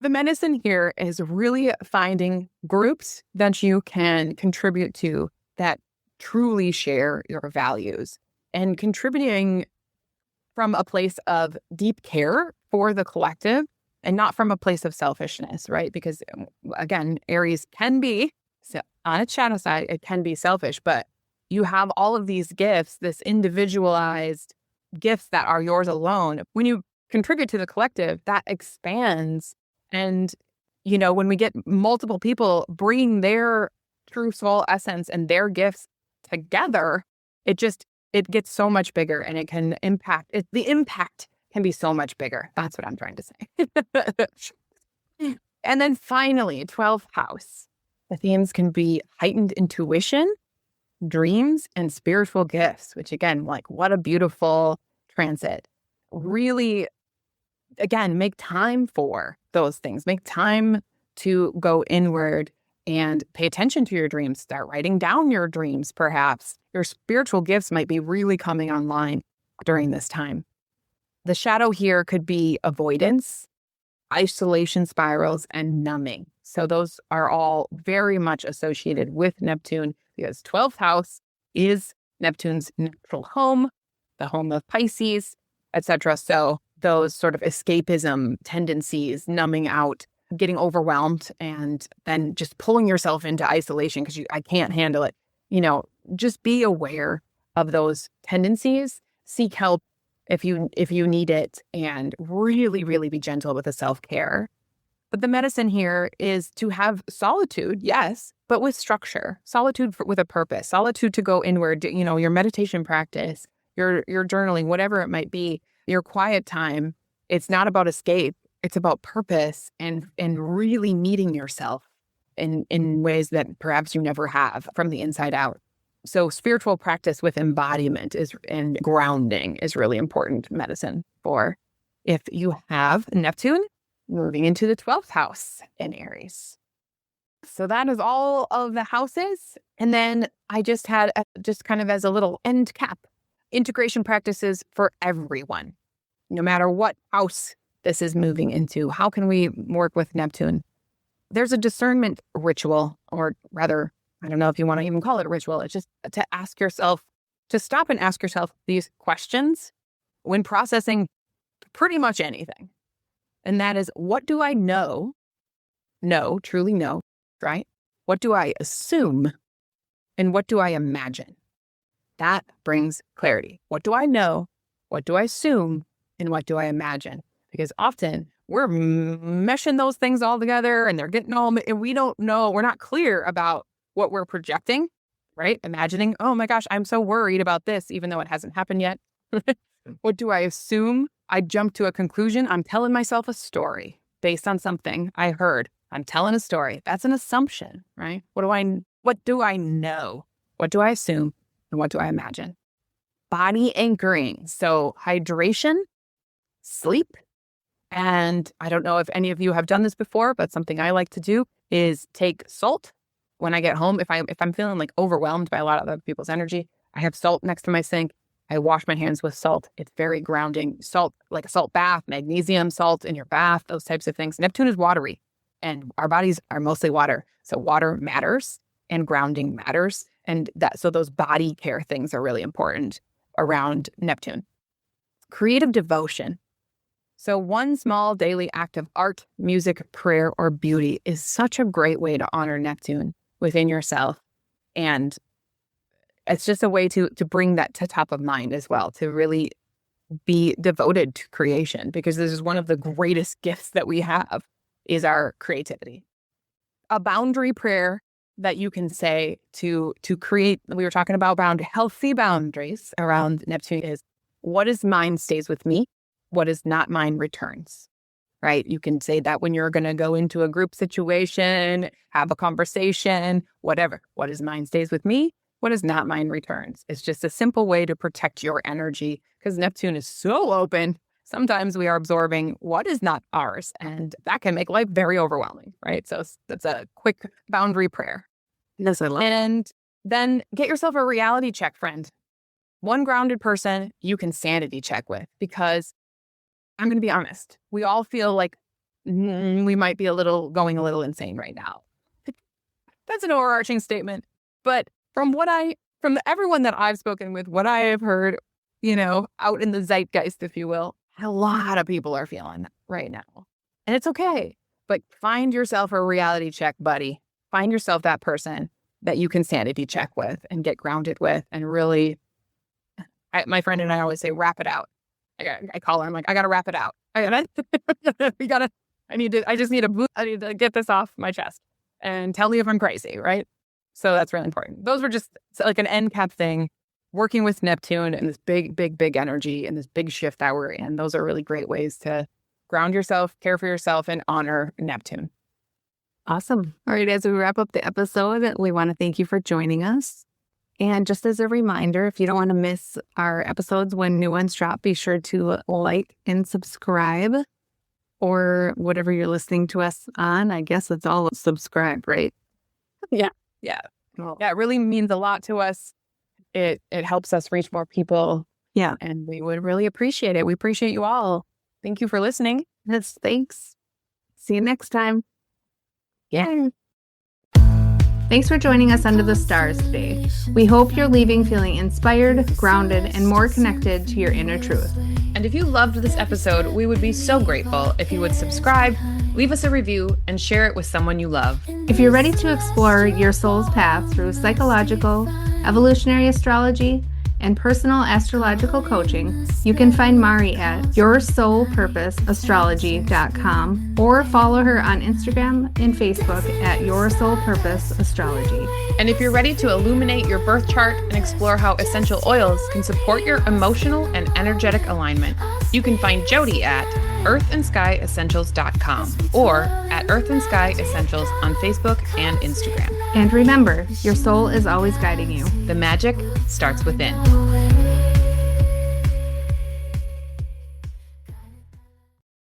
The medicine here is really finding groups that you can contribute to that truly share your values, and contributing from a place of deep care for the collective and not from a place of selfishness, right? Because again, Aries can be, on its shadow side, it can be selfish, but you have all of these gifts, this individualized gifts that are yours alone. When you contribute to the collective, that expands. And, when we get multiple people bringing their true soul essence and their gifts together, it gets so much bigger, and it can impact. The impact can be so much bigger. That's what I'm trying to say. And then finally, 12th house. The themes can be heightened intuition, dreams, and spiritual gifts, which again, like, what a beautiful transit. Really, again, make time for those things. Make time to go inward and pay attention to your dreams. Start writing down your dreams, perhaps. Your spiritual gifts might be really coming online during this time. The shadow here could be avoidance, isolation spirals, and numbing. So those are all very much associated with Neptune, because 12th house is Neptune's natural home, the home of Pisces, etc. So those sort of escapism tendencies, numbing out, getting overwhelmed, and then just pulling yourself into isolation because I can't handle it. Just be aware of those tendencies. Seek help if you need it, and really, really be gentle with the self-care. But the medicine here is to have solitude, yes, but with structure. Solitude with a purpose. Solitude to go inward. Your meditation practice, your journaling, whatever it might be, your quiet time. It's not about escape. It's about purpose and really meeting yourself in ways that perhaps you never have from the inside out. So spiritual practice with embodiment and grounding is really important medicine for if you have Neptune moving into the 12th house in Aries. So that is all of the houses. And then I just had, just kind of as a little end cap, integration practices for everyone, no matter what house this is moving into. How can we work with Neptune? There's a discernment ritual, or rather, I don't know if you want to even call it a ritual. It's just to ask yourself, to stop and ask yourself these questions when processing pretty much anything. And that is, what do I know, truly know, right? What do I assume? And what do I imagine? That brings clarity. What do I know? What do I assume? And what do I imagine? Because often we're meshing those things all together and they're getting all, and we don't know, we're not clear about what we're projecting, right? Imagining, oh my gosh, I'm so worried about this, even though it hasn't happened yet. What do I assume? I jump to a conclusion. I'm telling myself a story based on something I heard. I'm telling a story. That's an assumption, right? What do I know? What do I assume? And what do I imagine? Body anchoring. So hydration, sleep. And I don't know if any of you have done this before, but something I like to do is take salt when I get home. If I'm feeling like overwhelmed by a lot of other people's energy, I have salt next to my sink. I wash my hands with salt. It's very grounding. Salt, like a salt bath, magnesium salt in your bath, those types of things. Neptune is watery and our bodies are mostly water. So water matters and grounding matters. And so those body care things are really important around Neptune. Creative devotion. So one small daily act of art, music, prayer, or beauty is such a great way to honor Neptune within yourself. And it's just a way to bring that to top of mind as well, to really be devoted to creation, because this is one of the greatest gifts that we have is our creativity. A boundary prayer that you can say to create, we were talking about healthy boundaries around Neptune is, what is mine stays with me, what is not mine returns, right? You can say that when you're going to go into a group situation, have a conversation, whatever. What is mine stays with me, what is not mine returns. It's just a simple way to protect your energy because Neptune is so open. Sometimes we are absorbing what is not ours, and that can make life very overwhelming, right? So that's a quick boundary prayer. Yes, I love it. And then get yourself a reality check, friend. One grounded person you can sanity check with, because I'm going to be honest, we all feel like we might be going a little insane right now. That's an overarching statement. But from everyone that I've spoken with, what I have heard, out in the zeitgeist, if you will, a lot of people are feeling that right now. And it's okay. But find yourself a reality check buddy. Find yourself that person that you can sanity check with and get grounded with, and really, my friend and I always say, wrap it out. I call her. I'm like, I got to wrap it out. I need to get this off my chest and tell me if I'm crazy, right? So that's really important. Those were just like an end cap thing, working with Neptune and this big, big, big energy and this big shift that we're in. Those are really great ways to ground yourself, care for yourself, and honor Neptune. Awesome. All right, as we wrap up the episode, we want to thank you for joining us. And just as a reminder, if you don't want to miss our episodes when new ones drop, be sure to like and subscribe, or whatever you're listening to us on. I guess it's all subscribe, right? Yeah. Well, yeah, it really means a lot to us. It helps us reach more people. Yeah. And we would really appreciate it. We appreciate you all. Thank you for listening. Yes, thanks. See you next time. Yeah. Thanks for joining us under the stars today. We hope you're leaving feeling inspired, grounded, and more connected to your inner truth. And if you loved this episode, we would be so grateful if you would subscribe, leave us a review, and share it with someone you love. If you're ready to explore your soul's path through psychological, evolutionary astrology, and personal astrological coaching, you can find Mari at yoursoulpurposeastrology.com or follow her on Instagram and Facebook at yoursoulpurposeastrology. And if you're ready to illuminate your birth chart and explore how essential oils can support your emotional and energetic alignment, you can find Jody at earthandskyessentials.com or at Earth and Sky Essentials on Facebook and Instagram. And remember, your soul is always guiding you. The magic starts within.